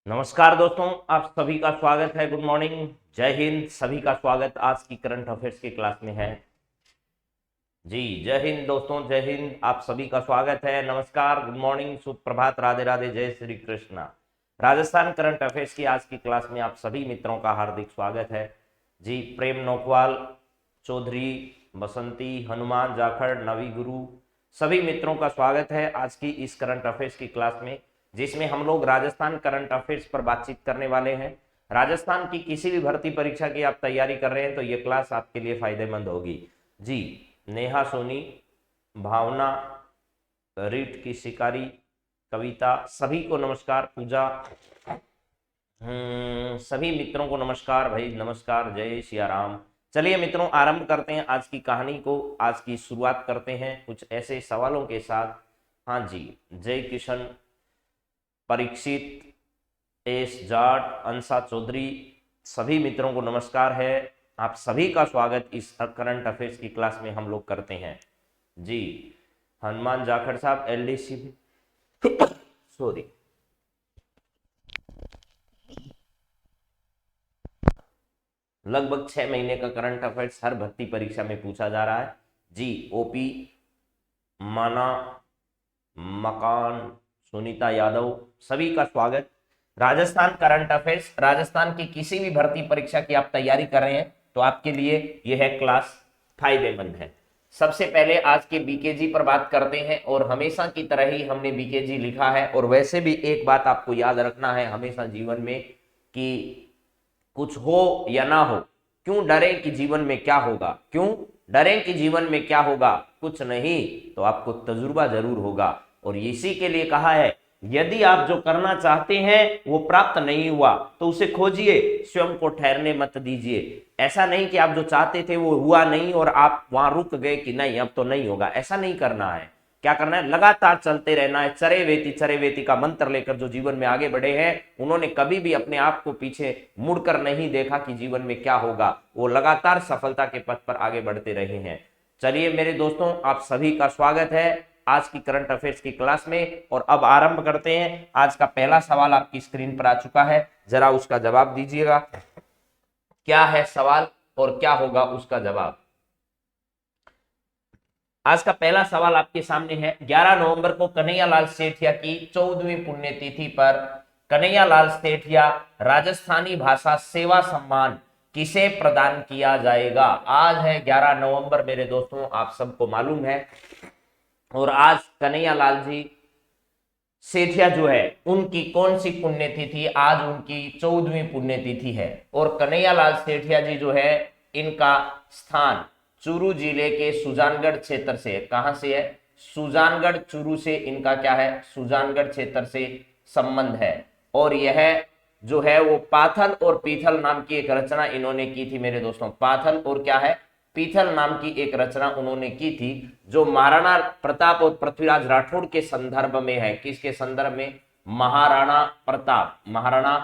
नमस्कार दोस्तों, आप सभी का स्वागत है। गुड मॉर्निंग, जय हिंद। सभी का स्वागत आज की करंट अफेयर्स की क्लास में है। जी जय हिंद दोस्तों, जय हिंद। आप सभी का स्वागत है। नमस्कार, गुड मॉर्निंग, सुप्रभात, राधे राधे, जय श्री कृष्णा। राजस्थान करंट अफेयर्स की आज की क्लास में आप सभी मित्रों का हार्दिक स्वागत है। जी प्रेम नौकवाल, चौधरी, बसंती, हनुमान जाखड़, नवी गुरु, सभी मित्रों का स्वागत है आज की इस करंट अफेयर्स की क्लास में, जिसमें हम लोग राजस्थान करंट अफेयर्स पर बातचीत करने वाले हैं। राजस्थान की किसी भी भर्ती परीक्षा की आप तैयारी कर रहे हैं तो ये क्लास आपके लिए फायदेमंद होगी। जी नेहा सोनी, भावना, रीट की शिकारी, कविता, सभी को नमस्कार। पूजा, सभी मित्रों को नमस्कार भाई, नमस्कार, जय सिया राम। चलिए मित्रों, आरंभ करते हैं आज की कहानी को। आज की शुरुआत करते हैं कुछ ऐसे सवालों के साथ। हाँ जी, जय किशन, परीक्षित, एस जाट, अंशा चौधरी, सभी मित्रों को नमस्कार है। आप सभी का स्वागत इस करंट अफेयर्स की क्लास में हम लोग करते हैं। जी हनुमान जाखड़ साहब, एलडीसी सॉरी, लगभग 6 महीने का करंट अफेयर्स हर भर्ती परीक्षा में पूछा जा रहा है। जी ओपी, माना, मकान, सुनीता यादव, सभी का स्वागत। राजस्थान करंट अफेयर्स, राजस्थान की किसी भी भर्ती परीक्षा की आप तैयारी कर रहे हैं तो आपके लिए यह क्लास फायदेमंद है। सबसे पहले आज के बीकेजी पर बात करते हैं, और हमेशा की तरह ही हमने बीकेजी लिखा है। और वैसे भी एक बात आपको याद रखना है हमेशा जीवन में कि कुछ हो या ना हो, क्यों डरे कि जीवन में क्या होगा, क्यों डरे कि जीवन में क्या होगा, कुछ नहीं तो आपको तजुर्बा जरूर होगा। और इसी के लिए कहा है, यदि आप जो करना चाहते हैं वो प्राप्त नहीं हुआ तो उसे खोजिए, स्वयं को ठहरने मत दीजिए। ऐसा नहीं कि आप जो चाहते थे वो हुआ नहीं और आप वहां रुक गए कि नहीं अब तो नहीं होगा, ऐसा नहीं करना है। क्या करना है, लगातार चलते रहना है। चरे वेती का मंत्र लेकर जो जीवन में आगे बढ़े हैं उन्होंने कभी भी अपने आप को पीछे मुड़कर नहीं देखा कि जीवन में क्या होगा, वो लगातार सफलता के पथ पर आगे बढ़ते रहे हैं। चलिए मेरे दोस्तों, आप सभी का स्वागत है आज की करंट अफेयर्स की क्लास में। और अब आरंभ करते हैं। आज का पहला सवाल आपकी स्क्रीन पर आ चुका है, जरा उसका जवाब दीजिएगा। क्या है सवाल और क्या होगा उसका जवाब। आज का पहला सवाल आपके सामने है। 11 नवंबर को कन्हैयालाल सेठिया की 14वीं पुण्यतिथि पर कन्हैयालाल सेठिया राजस्थानी भाषा सेवा सम्मान किसे प्रदान किया जाएगा। आज है 11 नवंबर मेरे दोस्तों, आप सबको मालूम है। और आज कन्हैयालाल जी सेठिया जो है उनकी कौन सी पुण्यतिथि, आज उनकी 14वीं पुण्यतिथि है। और कन्हैयालाल सेठिया जी जो है इनका स्थान चूरू जिले के सुजानगढ़ क्षेत्र से, कहां से है, सुजानगढ़, चूरू से इनका क्या है, सुजानगढ़ क्षेत्र से संबंध है। और यह जो है वो पाथल और पीथल नाम की एक रचना इन्होंने की थी मेरे दोस्तों। पाथल और क्या है, पीथल नाम की एक रचना उन्होंने की थी, जो महाराणा प्रताप और पृथ्वीराज राठौड़ के संदर्भ में है। किसके संदर्भ में, महाराणा प्रताप, महाराणा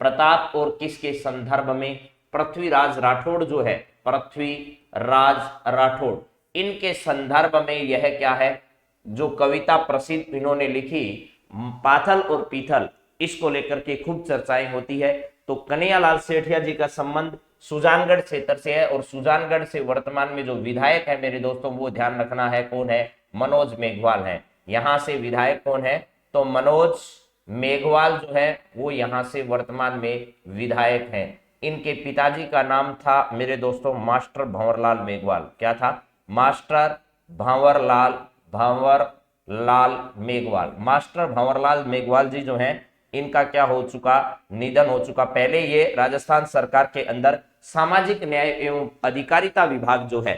प्रताप और किसके संदर्भ में, पृथ्वीराज राठौड़ जो है, पृथ्वीराज राठौड़, इनके संदर्भ में यह क्या है, जो कविता प्रसिद्ध इन्होंने लिखी पाथल और पीथल, इसको लेकर के खूब चर्चाएं होती है। तो कन्हैयालाल सेठिया जी का संबंध सुजानगढ़ क्षेत्र से है। और सुजानगढ़ से वर्तमान में जो विधायक है मेरे दोस्तों, वो ध्यान रखना है कौन है, मनोज मेघवाल है। यहां से विधायक कौन है, तो मनोज मेघवाल जो है वो यहां से वर्तमान में विधायक हैं। इनके पिताजी का नाम था मेरे दोस्तों मास्टर भंवरलाल मेघवाल। क्या था, मास्टर भंवरलाल, भंवरलाल मेघवाल। मास्टर भंवरलाल मेघवाल जी जो हैं इनका क्या हो चुका, निधन हो चुका। पहले ये राजस्थान सरकार के अंदर सामाजिक न्याय एवं अधिकारिता विभाग जो है,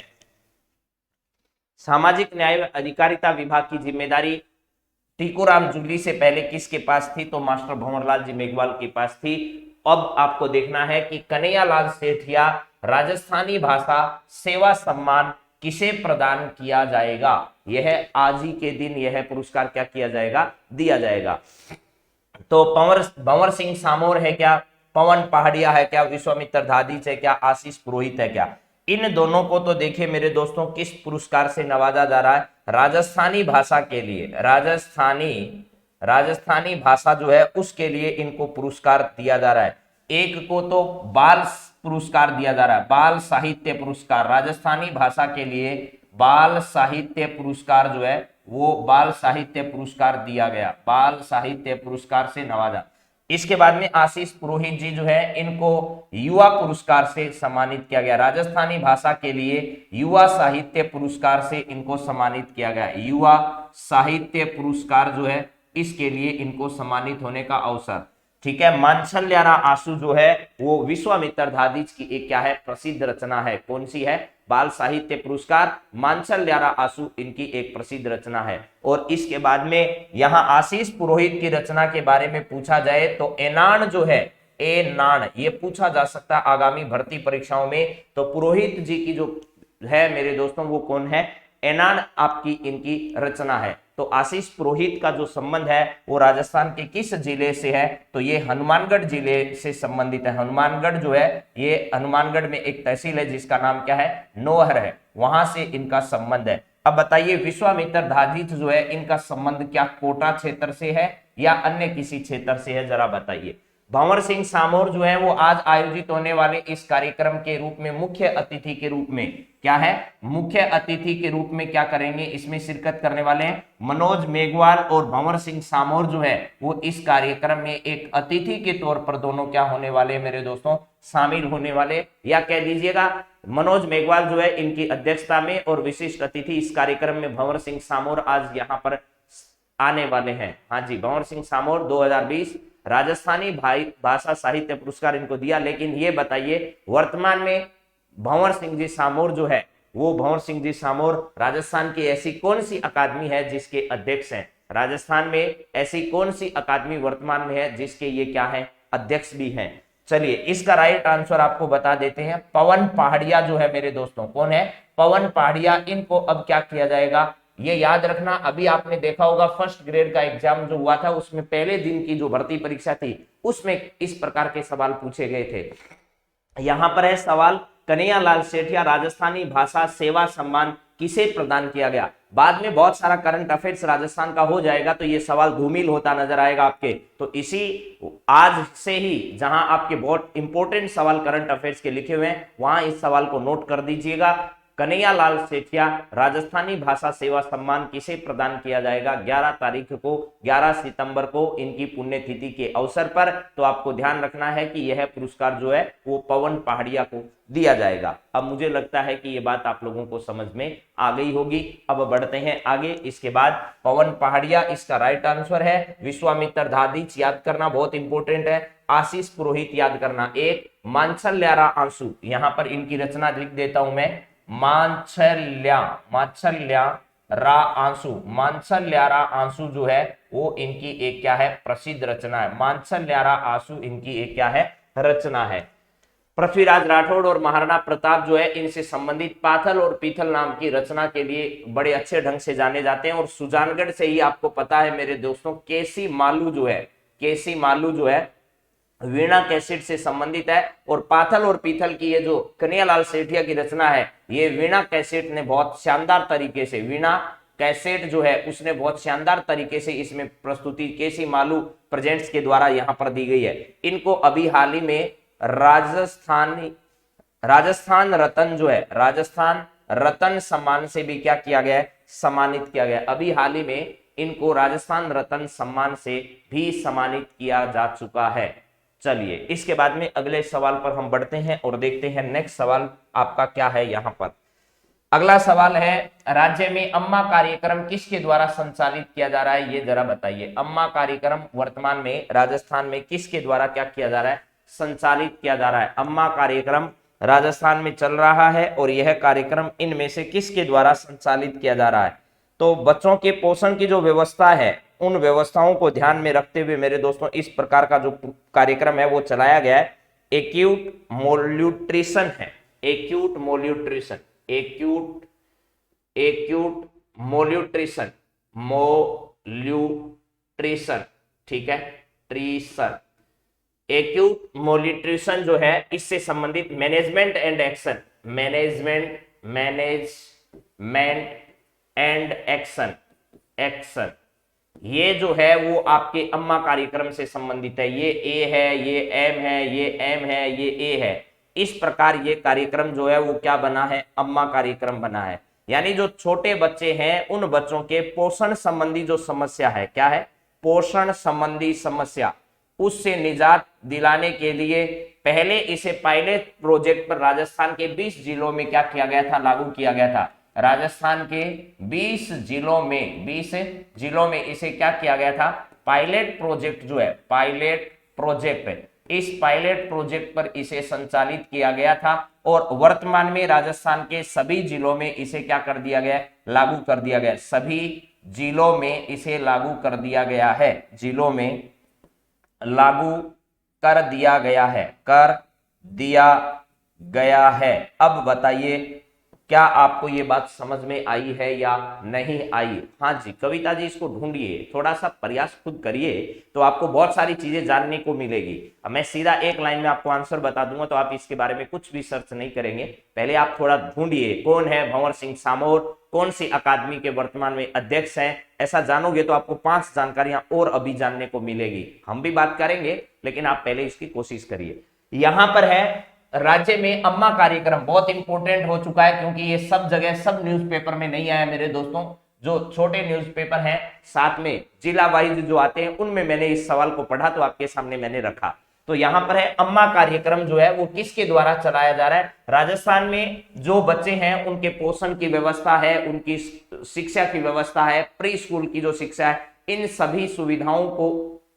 सामाजिक न्याय एवं अधिकारिता विभाग की जिम्मेदारी टीकोराम जूली से पहले किसके पास थी, तो मास्टर भंवरलाल जी मेघवाल के पास थी। अब आपको देखना है कि कन्हैयालाल सेठिया राजस्थानी भाषा सेवा सम्मान किसे प्रदान किया जाएगा। यह आज ही के दिन यह पुरस्कार क्या किया जाएगा, दिया जाएगा। तो भंवर सिंह सामोर है क्या, पवन पहाड़िया है क्या, विश्वामित्र धादीच है क्या, आशीष पुरोहित है क्या। इन दोनों को तो देखिए मेरे दोस्तों किस पुरस्कार से नवाजा जा रहा है, राजस्थानी भाषा के लिए, राजस्थानी राजस्थानी भाषा जो है उसके लिए इनको पुरस्कार दिया जा रहा है। एक को तो बाल पुरस्कार दिया जा रहा है, बाल साहित्य पुरस्कार, राजस्थानी भाषा के लिए बाल साहित्य पुरस्कार जो है वो बाल साहित्य पुरस्कार दिया गया, बाल साहित्य पुरस्कार से नवाजा। इसके बाद में आशीष पुरोहित जी जो है इनको युवा पुरस्कार से सम्मानित किया गया, राजस्थानी भाषा के लिए युवा साहित्य पुरस्कार से इनको सम्मानित किया गया, युवा साहित्य पुरस्कार जो है इसके लिए इनको सम्मानित होने का अवसर। ठीक है, मानसल्यारा आंसू जो है वो विश्वामित्र धादिच की एक क्या है, प्रसिद्ध रचना है। कौन सी है? बाल साहित्य पुरस्कार मानसल्यारा आंसू इनकी एक प्रसिद्ध रचना है। और इसके बाद में यहां आशीष पुरोहित की रचना के बारे में पूछा जाए तो एनान जो है, ए नान, ये पूछा जा सकता है आगामी भर्ती परीक्षाओं में। तो पुरोहित जी की जो है मेरे दोस्तों वो कौन है? एनान आपकी इनकी रचना है। तो आशीष पुरोहित का जो संबंध है वो राजस्थान के किस जिले से है? तो ये हनुमानगढ़ जिले से संबंधित है। हनुमानगढ़ जो है ये हनुमानगढ़ में एक तहसील है जिसका नाम क्या है? नोहर है, वहां से इनका संबंध है। अब बताइए विश्वामित्र धादिच जो है इनका संबंध क्या कोटा क्षेत्र से है या अन्य किसी क्षेत्र से है, जरा बताइए। भंवर सिंह सामोर जो है वो आज आयोजित होने वाले इस कार्यक्रम के रूप में मुख्य अतिथि के रूप में क्या है? मुख्य अतिथि के रूप में क्या करेंगे? इसमें शिरकत करने वाले हैं मनोज मेघवाल और भंवर सिंह सामोर जो है वो इस कार्यक्रम में एक अतिथि के तौर पर दोनों क्या होने वाले मेरे दोस्तों? शामिल होने वाले, या कह दीजिएगा मनोज मेघवाल जो है इनकी अध्यक्षता में और विशिष्ट अतिथि इस कार्यक्रम में भंवर सिंह सामोर आज यहाँ पर आने वाले हैं। हाँ जी, भंवर सिंह सामोर 2020 राजस्थानी भाषा साहित्य पुरस्कार इनको दिया। लेकिन ये बताइए वर्तमान में भंवर सिंह जी सामोर जो है वो भंवर सिंह जी सामोर राजस्थान की ऐसी कौन सी अकादमी है जिसके अध्यक्ष हैं? राजस्थान में ऐसी कौन सी अकादमी वर्तमान में है जिसके ये क्या है? अध्यक्ष भी हैं। चलिए इसका राइट आंसर आपको बता देते हैं, पवन पहाड़िया जो है मेरे दोस्तों। कौन है? पवन पहाड़िया। इनको अब क्या किया जाएगा ये याद रखना। अभी आपने देखा होगा फर्स्ट ग्रेड का एग्जाम जो हुआ था उसमें पहले दिन की जो भर्ती परीक्षा थी उसमें इस प्रकार के सवाल पूछे गए थे। यहां पर है सवाल, कन्हैयालाल सेठिया राजस्थानी भाषा सेवा सम्मान किसे प्रदान किया गया? बाद में बहुत सारा करंट अफेयर्स राजस्थान का हो जाएगा तो ये सवाल धूमिल होता नजर आएगा आपके। तो इसी आज से ही जहां आपके बहुत इंपॉर्टेंट सवाल करंट अफेयर्स के लिखे हुए हैं वहां इस सवाल को नोट कर दीजिएगा। कन्हैयालाल सेठिया राजस्थानी भाषा सेवा सम्मान किसे प्रदान किया जाएगा? 11 तारीख को, 11 सितंबर को इनकी पुण्यतिथि के अवसर पर। तो आपको ध्यान रखना है कि यह पुरस्कार जो है वो पवन पहाड़िया को दिया जाएगा। अब मुझे लगता है कि ये बात आप लोगों को समझ में आ गई होगी। अब बढ़ते हैं आगे। इसके बाद पवन पहाड़िया इसका राइट आंसर है। विश्वामित्र धादिच याद करना बहुत इंपॉर्टेंट है। आशीष पुरोहित याद करना। एक मानसल्यारा आंसू, यहां पर इनकी रचना लिख देता हूं मैं, मानसल्यारा आंसू। मानसल्यारा आंसू जो है वो इनकी एक क्या है? प्रसिद्ध रचना है। मानसल्यारा आंसू इनकी एक क्या है? रचना है। पृथ्वीराज राठौड़ और महाराणा प्रताप जो है इनसे संबंधित पाथल और पीथल नाम की रचना के लिए बड़े अच्छे ढंग से जाने जाते हैं। और सुजानगढ़ से ही आपको पता है मेरे दोस्तों केसी मालू जो है, केसी मालू जो है वीणा कैसेट से संबंधित है। और पाथल और पीथल की ये जो कन्हैयालाल सेठिया की रचना है ये वीणा कैसेट ने बहुत शानदार तरीके से, वीणा कैसेट जो है उसने बहुत शानदार तरीके से इसमें प्रस्तुति केसी मालू प्रेजेंट्स के द्वारा यहां पर दी गई है। इनको अभी हाल ही में राजस्थान रत्न जो है, राजस्थान रत्न सम्मान से भी क्या किया गया है? सम्मानित किया गया। अभी हाल ही में इनको राजस्थान रत्न सम्मान से भी सम्मानित किया जा चुका है। चलिए इसके बाद में अगले सवाल पर हम बढ़ते हैं और देखते हैं नेक्स्ट सवाल आपका क्या है। यहां पर अगला सवाल है, राज्य में अम्मा कार्यक्रम किसके द्वारा संचालित किया जा रहा है? ये जरा बताइए। अम्मा कार्यक्रम वर्तमान में राजस्थान में किसके द्वारा क्या किया जा रहा है? संचालित किया जा रहा है। अम्मा कार्यक्रम राजस्थान में चल रहा है और यह कार्यक्रम इनमें से किसके द्वारा संचालित किया जा रहा है? तो बच्चों के पोषण की जो व्यवस्था है उन व्यवस्थाओं को ध्यान में रखते हुए मेरे दोस्तों इस प्रकार का जो कार्यक्रम है वो चलाया गया है। एक्यूट मोल्यूट्रिशन है, एक्यूट मोल्यूट्रिशन, एक्यूट मोल्यूट्रिशन, मोल्यूट्रिशन, ठीक है, ट्रीशन। एक्यूट मोल्यूट्रिशन जो है इससे संबंधित management and action, management and action ये जो है वो आपके अम्मा कार्यक्रम से संबंधित है। ये ए है, ये एम है, ये एम है, ये ए है। इस प्रकार ये कार्यक्रम जो है वो क्या बना है, अम्मा कार्यक्रम बना है। यानी जो छोटे बच्चे हैं उन बच्चों के पोषण संबंधी जो समस्या है, क्या है, पोषण संबंधी समस्या, उससे निजात दिलाने के लिए पहले इसे पायलट प्रोजेक्ट पर राजस्थान के 20 जिलों में क्या किया गया था, लागू किया गया था। राजस्थान के 20 जिलों में इसे क्या किया गया था, पायलट प्रोजेक्ट जो है, पायलट प्रोजेक्ट, इस पायलट प्रोजेक्ट पर इसे संचालित किया गया था। और वर्तमान में राजस्थान के सभी जिलों में इसे क्या कर दिया गया, लागू कर दिया गया। सभी जिलों में इसे लागू कर दिया गया है, जिलों में लागू कर दिया गया है, कर दिया गया है। अब बताइए क्या आपको ये बात समझ में आई है या नहीं आई। हाँ जी कविता जी, इसको ढूंढिए, थोड़ा सा प्रयास खुद करिए तो आपको बहुत सारी चीजें जानने को मिलेगी। अब मैं सीधा एक लाइन में आपको आंसर बता दूंगा तो आप इसके बारे में कुछ भी सर्च नहीं करेंगे। पहले आप थोड़ा ढूंढिए कौन है भंवर सिंह सामोर, कौन सी अकादमी के वर्तमान में अध्यक्ष हैं। ऐसा जानोगे तो आपको 5 जानकारियां और अभी जानने को मिलेगी। हम भी बात करेंगे लेकिन आप पहले इसकी कोशिश करिए। यहां पर है राज्य में अम्मा कार्यक्रम, बहुत इंपॉर्टेंट हो चुका है क्योंकि ये सब जगह सब न्यूज़पेपर में नहीं आया मेरे दोस्तों। जो छोटे न्यूज़पेपर हैं साथ में जिला वाइज जो आते हैं उनमें मैंने इस सवाल को पढ़ा तो आपके सामने मैंने रखा। तो यहां पर है अम्मा कार्यक्रम जो है वो किसके द्वारा चलाया जा रहा है। राजस्थान में जो बच्चे हैं उनके पोषण की व्यवस्था है, उनकी शिक्षा की व्यवस्था है, प्री स्कूल की जो शिक्षा है, इन सभी सुविधाओं को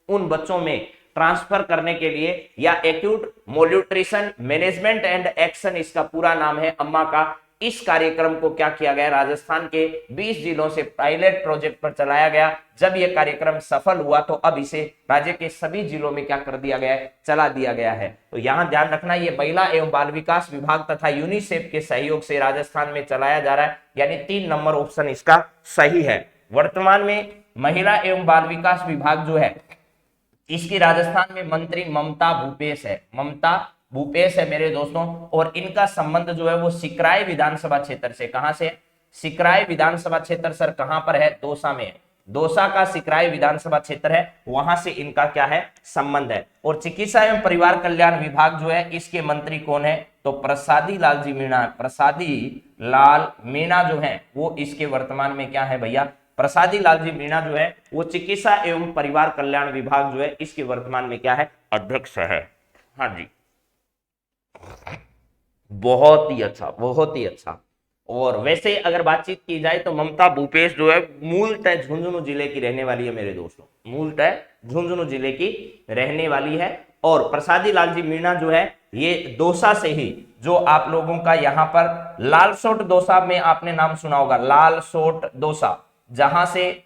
उन बच्चों में ट्रांसफर करने के लिए, या एक्यूट मोल्यूट्रिशन मैनेजमेंट एंड एक्शन इसका पूरा नाम है अम्मा का, इस कार्यक्रम को क्या किया गया, राजस्थान के 20 जिलों से पायलट प्रोजेक्ट पर चलाया गया। जब यह कार्यक्रम सफल हुआ तो अब इसे राज्य के सभी जिलों में क्या कर दिया गया है, चला दिया गया है। तो यहां ध्यान रखना ये महिला एवं बाल विकास विभाग तथा यूनिसेफ के सहयोग से राजस्थान में चलाया जा रहा है, यानी 3 नंबर ऑप्शन इसका सही है। वर्तमान में महिला एवं बाल विकास विभाग जो है इसकी राजस्थान में मंत्री ममता भूपेश है, ममता भूपेश है मेरे दोस्तों। और इनका संबंध जो है वो सिकराय विधानसभा क्षेत्र से, कहां से, सिकराय विधानसभा क्षेत्र सर कहां पर है, दौसा में, दौसा का सिकराय विधानसभा क्षेत्र है, वहां से इनका क्या है, संबंध है। और चिकित्सा एवं परिवार कल्याण विभाग जो है इसके मंत्री कौन है, तो प्रसादी लाल जी मीणा, प्रसादी लाल मीणा जो है वो इसके वर्तमान में क्या है भैया, प्रसादी लाल जी मीणा जो है वो चिकित्सा एवं परिवार कल्याण विभाग जो है इसके वर्तमान में क्या है, अध्यक्ष है। हाँ जी बहुत ही अच्छा, बहुत ही अच्छा। और वैसे अगर बातचीत की जाए तो ममता भूपेश जो है मूलतः झुंझुनू जिले की रहने वाली है मेरे दोस्तों, मूलतः झुंझुनू जिले की रहने वाली है। और प्रसादी लाल जी मीणा जो है ये दौसा से ही, जो आप लोगों का यहाँ पर लालसोट दौसा में आपने नाम सुना होगा, लालसोट दौसा, जहां से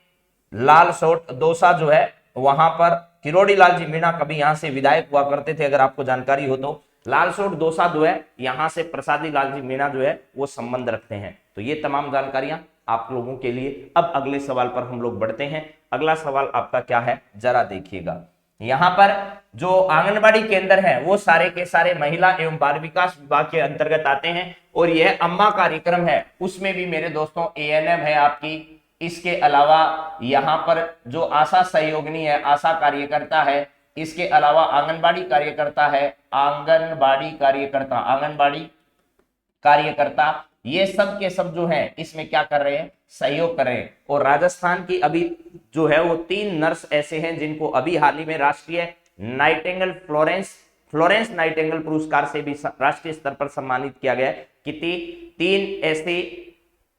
लालसोट दौसा जो है वहां पर किरोड़ी लाल जी मीणा कभी यहां से विधायक हुआ करते थे, अगर आपको जानकारी हो तो। लालसोट दौसा जो है यहां से प्रसादी लाल जी मीणा जो है वो संबंध रखते हैं। तो ये तमाम जानकारियां आप लोगों के लिए। अब अगले सवाल पर हम लोग बढ़ते हैं। अगला सवाल आपका क्या है जरा देखिएगा। यहाँ पर जो आंगनबाड़ी केंद्र है वो सारे के सारे महिला एवं बाल विकास विभाग के अंतर्गत आते हैं। और यह अम्मा कार्यक्रम है उसमें भी मेरे दोस्तों एएनएम है आपकी। इसके अलावा यहाँ पर जो आशा सहयोगिनी है, आशा कार्यकर्ता है, इसके अलावा आंगनबाड़ी कार्यकर्ता है, आंगनबाड़ी कार्यकर्ता, आंगनबाड़ी कार्यकर्ता, ये सब के सब जो हैं इसमें क्या कर रहे हैं, सहयोग कर रहे हैं। और राजस्थान की अभी जो है वो 3 नर्स ऐसे हैं जिनको अभी हाल ही में राष्ट्रीय नाइटिंगेल फ्लोरेंस नाइटिंगेल पुरस्कार से भी राष्ट्रीय स्तर पर सम्मानित किया गया है। कितनी, 3 ऐसे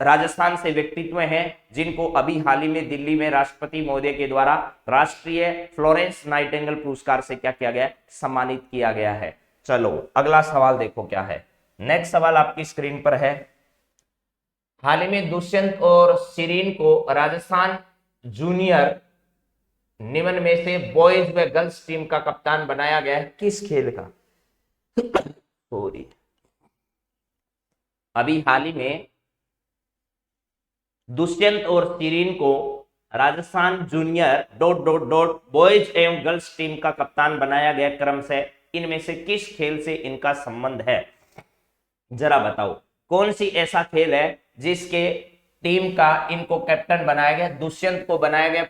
राजस्थान से व्यक्तित्व हैं जिनको अभी हाल ही में दिल्ली में राष्ट्रपति महोदय के द्वारा राष्ट्रीय फ्लोरेंस नाइटिंगेल पुरस्कार से क्या किया गया है, सम्मानित किया गया है। चलो अगला सवाल देखो क्या है। नेक्स्ट सवाल आपकी स्क्रीन पर है। हाल ही में दुष्यंत और शिरीन को राजस्थान जूनियर निम्न में से बॉयज व गर्ल्स टीम का कप्तान बनाया गया है, किस खेल का, सॉरी, अभी हाल ही में दुष्यंत और शिरीन को राजस्थान जूनियर बॉयज एवं गर्ल्स टीम का कप्तान बनाया गया क्रम से इनमें से किस खेल से इनका संबंध है, जरा बताओ। कौन सी ऐसा खेल है जिसके टीम का इनको कैप्टन बनाया गया, दुष्यंत को बनाया गया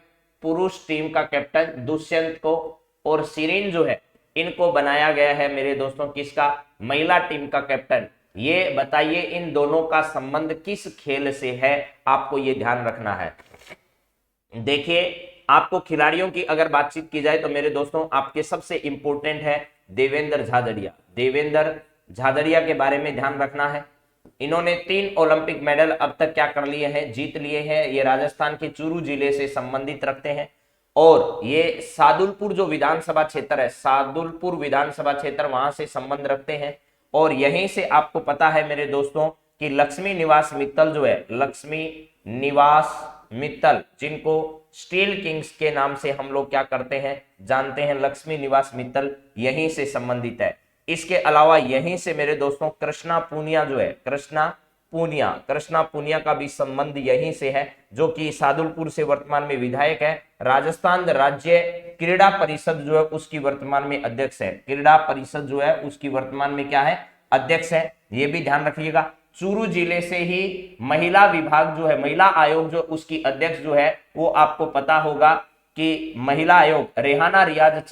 पुरुष टीम का कैप्टन दुष्यंत को, और सिरीन जो है इनको बनाया गया है मेरे दोस्तों किसका, महिला टीम का कैप्टन। ये बताइए इन दोनों का संबंध किस खेल से है, आपको ये ध्यान रखना है। देखिए आपको खिलाड़ियों की अगर बातचीत की जाए तो मेरे दोस्तों आपके सबसे इंपॉर्टेंट है देवेंद्र झाझड़िया। देवेंद्र झाझड़िया के बारे में ध्यान रखना है। इन्होंने 3 ओलंपिक मेडल अब तक क्या कर लिए हैं, जीत लिए हैं। ये राजस्थान के चूरू जिले से संबंधित रखते हैं और ये सादुलपुर जो विधानसभा क्षेत्र है, सादुलपुर विधानसभा क्षेत्र, वहां से संबंध रखते हैं। और यहीं से आपको पता है मेरे दोस्तों कि लक्ष्मी निवास मित्तल जो है, लक्ष्मी निवास मित्तल, जिनको स्टील किंग्स के नाम से हम लोग क्या करते हैं, जानते हैं, लक्ष्मी निवास मित्तल यहीं से संबंधित है। इसके अलावा यहीं से मेरे दोस्तों कृष्णा पूनिया जो है, कृष्णा पूनिया का भी संबंध यहीं से है, जो कि सादुलपुर से वर्तमान में विधायक है। राजस्थान राज्य क्रीड़ा परिषद जो है उसकी वर्तमान में अध्यक्ष है। क्रीड़ा परिषद जो है उसकी वर्तमान में क्या है, अध्यक्ष है। ये भी ध्यान रखिएगा। चूरू जिले से ही महिला विभाग जो है, महिला आयोग जो उसकी अध्यक्ष जो है वो आपको पता होगा कि महिला आयोग रेहाना रियाज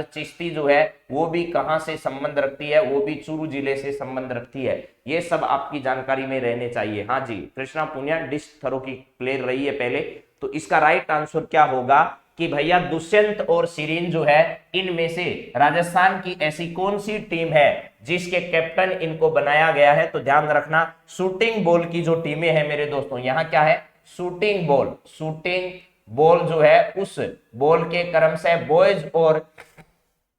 चिश्ती जो है वो भी कहां से संबंध रखती है, वो भी चूरू जिले से संबंध रखती है। ये सब आपकी जानकारी में रहने चाहिए। हाँ जी, कृष्णा पुनिया डिस्क थ्रो की प्लेयर रही है पहले। तो इसका राइट आंसर क्या होगा कि भैया दुष्यंत और सिरीन जो है, इनमें से राजस्थान की ऐसी कौन सी टीम है जिसके कैप्टन इनको बनाया गया है। तो ध्यान रखना शूटिंग बॉल की जो टीमें हैं मेरे दोस्तों, यहां क्या है, शूटिंग बॉल जो है उस बॉल के क्रम से बॉयज और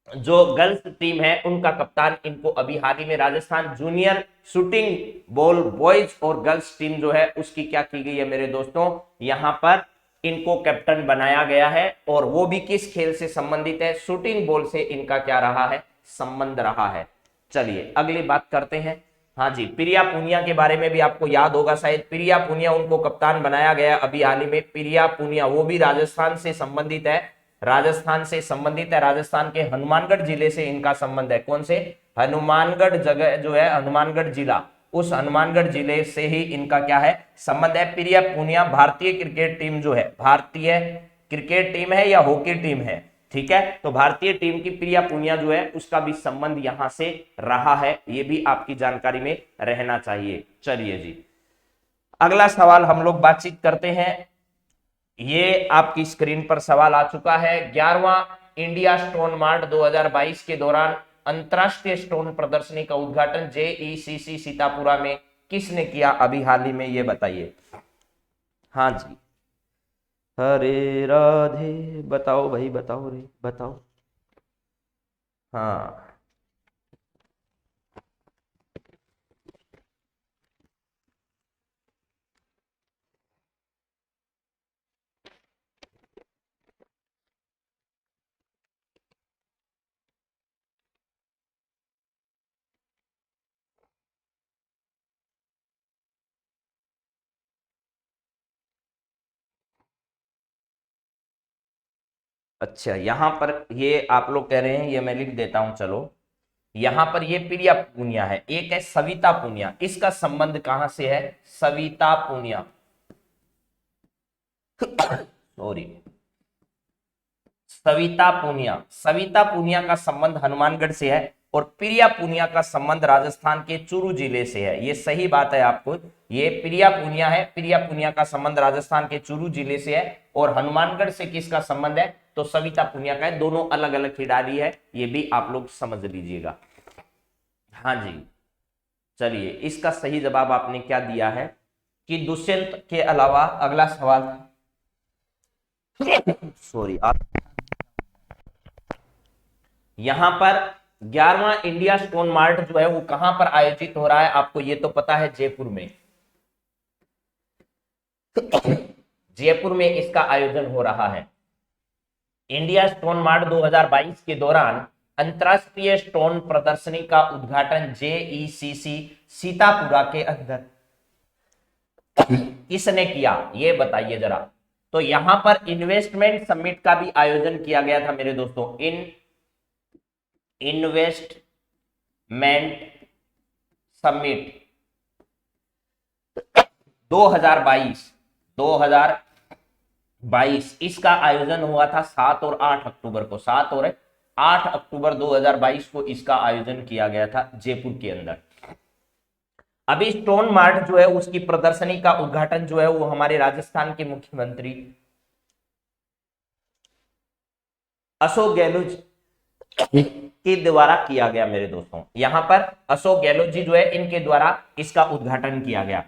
जो गर्ल्स टीम है उनका कप्तान इनको अभी हाल ही में Rajasthan junior shooting ball boys और गर्ल्स टीम जो है उसकी क्या की गई है मेरे दोस्तों, यहां पर इनको कैप्टन बनाया गया है। और वो भी किस खेल से संबंधित है, शूटिंग बॉल से इनका क्या रहा है, संबंध रहा है। चलिए अगली बात करते हैं। हाँ जी, प्रिया पूनिया के बारे में भी आपको याद होगा शायद, प्रिया पूनिया उनको कप्तान बनाया गया अभी हाल ही में। प्रिया पूनिया वो भी राजस्थान से संबंधित है, राजस्थान के हनुमानगढ़ जिले से इनका संबंध है। कौन से, हनुमानगढ़ जगह जो है, हनुमानगढ़ जिला, उस हनुमानगढ़ जिले से ही इनका क्या है, संबंध है। प्रिया पूनिया भारतीय क्रिकेट टीम जो है, भारतीय क्रिकेट टीम है या हॉकी टीम है, ठीक है, तो भारतीय टीम की प्रिया पूनिया जो है उसका भी संबंध यहां से रहा है। ये भी आपकी जानकारी में रहना चाहिए। चलिए जी, अगला सवाल हम लोग बातचीत करते हैं। ये आपकी स्क्रीन पर सवाल आ चुका है। 11वां इंडिया स्टोन मार्ट 2022 के दौरान अंतरराष्ट्रीय स्टोन प्रदर्शनी का उद्घाटन जेईसीसी सीतापुरा में किसने किया अभी हाल ही में, ये बताइए। हाँ जी, हरे राधे, बताओ भाई, बताओ रे, बताओ। हाँ अच्छा, यहां पर ये आप लोग कह रहे हैं, ये मैं लिख देता हूं, चलो। यहां पर ये प्रिया पूनिया है, एक है सविता पूनिया, इसका संबंध कहां से है, सविता पूनिया सॉरी, सविता पूनिया का संबंध हनुमानगढ़ से है और प्रिया पूनिया का संबंध राजस्थान के चूरू जिले से है। ये सही बात है आपको, ये प्रिया पूनिया है, प्रिया पूनिया का संबंध राजस्थान के चूरू जिले से है। और हनुमानगढ़ से किसका संबंध है, तो सविता पूनिया का है। दोनों अलग अलग खिलाड़ी है, ये भी आप लोग समझ लीजिएगा। हाँ जी, चलिए इसका सही जवाब आपने क्या दिया है कि दुष्यंत के अलावा, अगला सवाल सॉरी आप, यहां पर 11वां इंडिया स्टोन मार्ट जो है वो कहां पर आयोजित हो रहा है, आपको ये तो पता है, जयपुर में। जयपुर में इसका आयोजन हो रहा है। इंडिया स्टोन मार्ट 2022 के दौरान अंतरराष्ट्रीय स्टोन प्रदर्शनी का उद्घाटन जेईसीसी सीतापुरा के अंदर किसने किया, ये बताइए जरा। तो यहां पर इन्वेस्टमेंट समिट का भी आयोजन किया गया था मेरे दोस्तों, इन्वेस्टमेंट समिट 2022 2022 इसका आयोजन हुआ था 7 और 8 अक्टूबर को। 7 और 8 अक्टूबर 2022 को इसका आयोजन किया गया था जयपुर के अंदर। अभी स्टोन मार्ट जो है उसकी प्रदर्शनी का उद्घाटन जो है वो हमारे राजस्थान के मुख्यमंत्री अशोक गहलोत के द्वारा किया गया मेरे दोस्तों। यहां पर अशोक गहलोत जी जो है इनके द्वारा इसका उद्घाटन किया गया।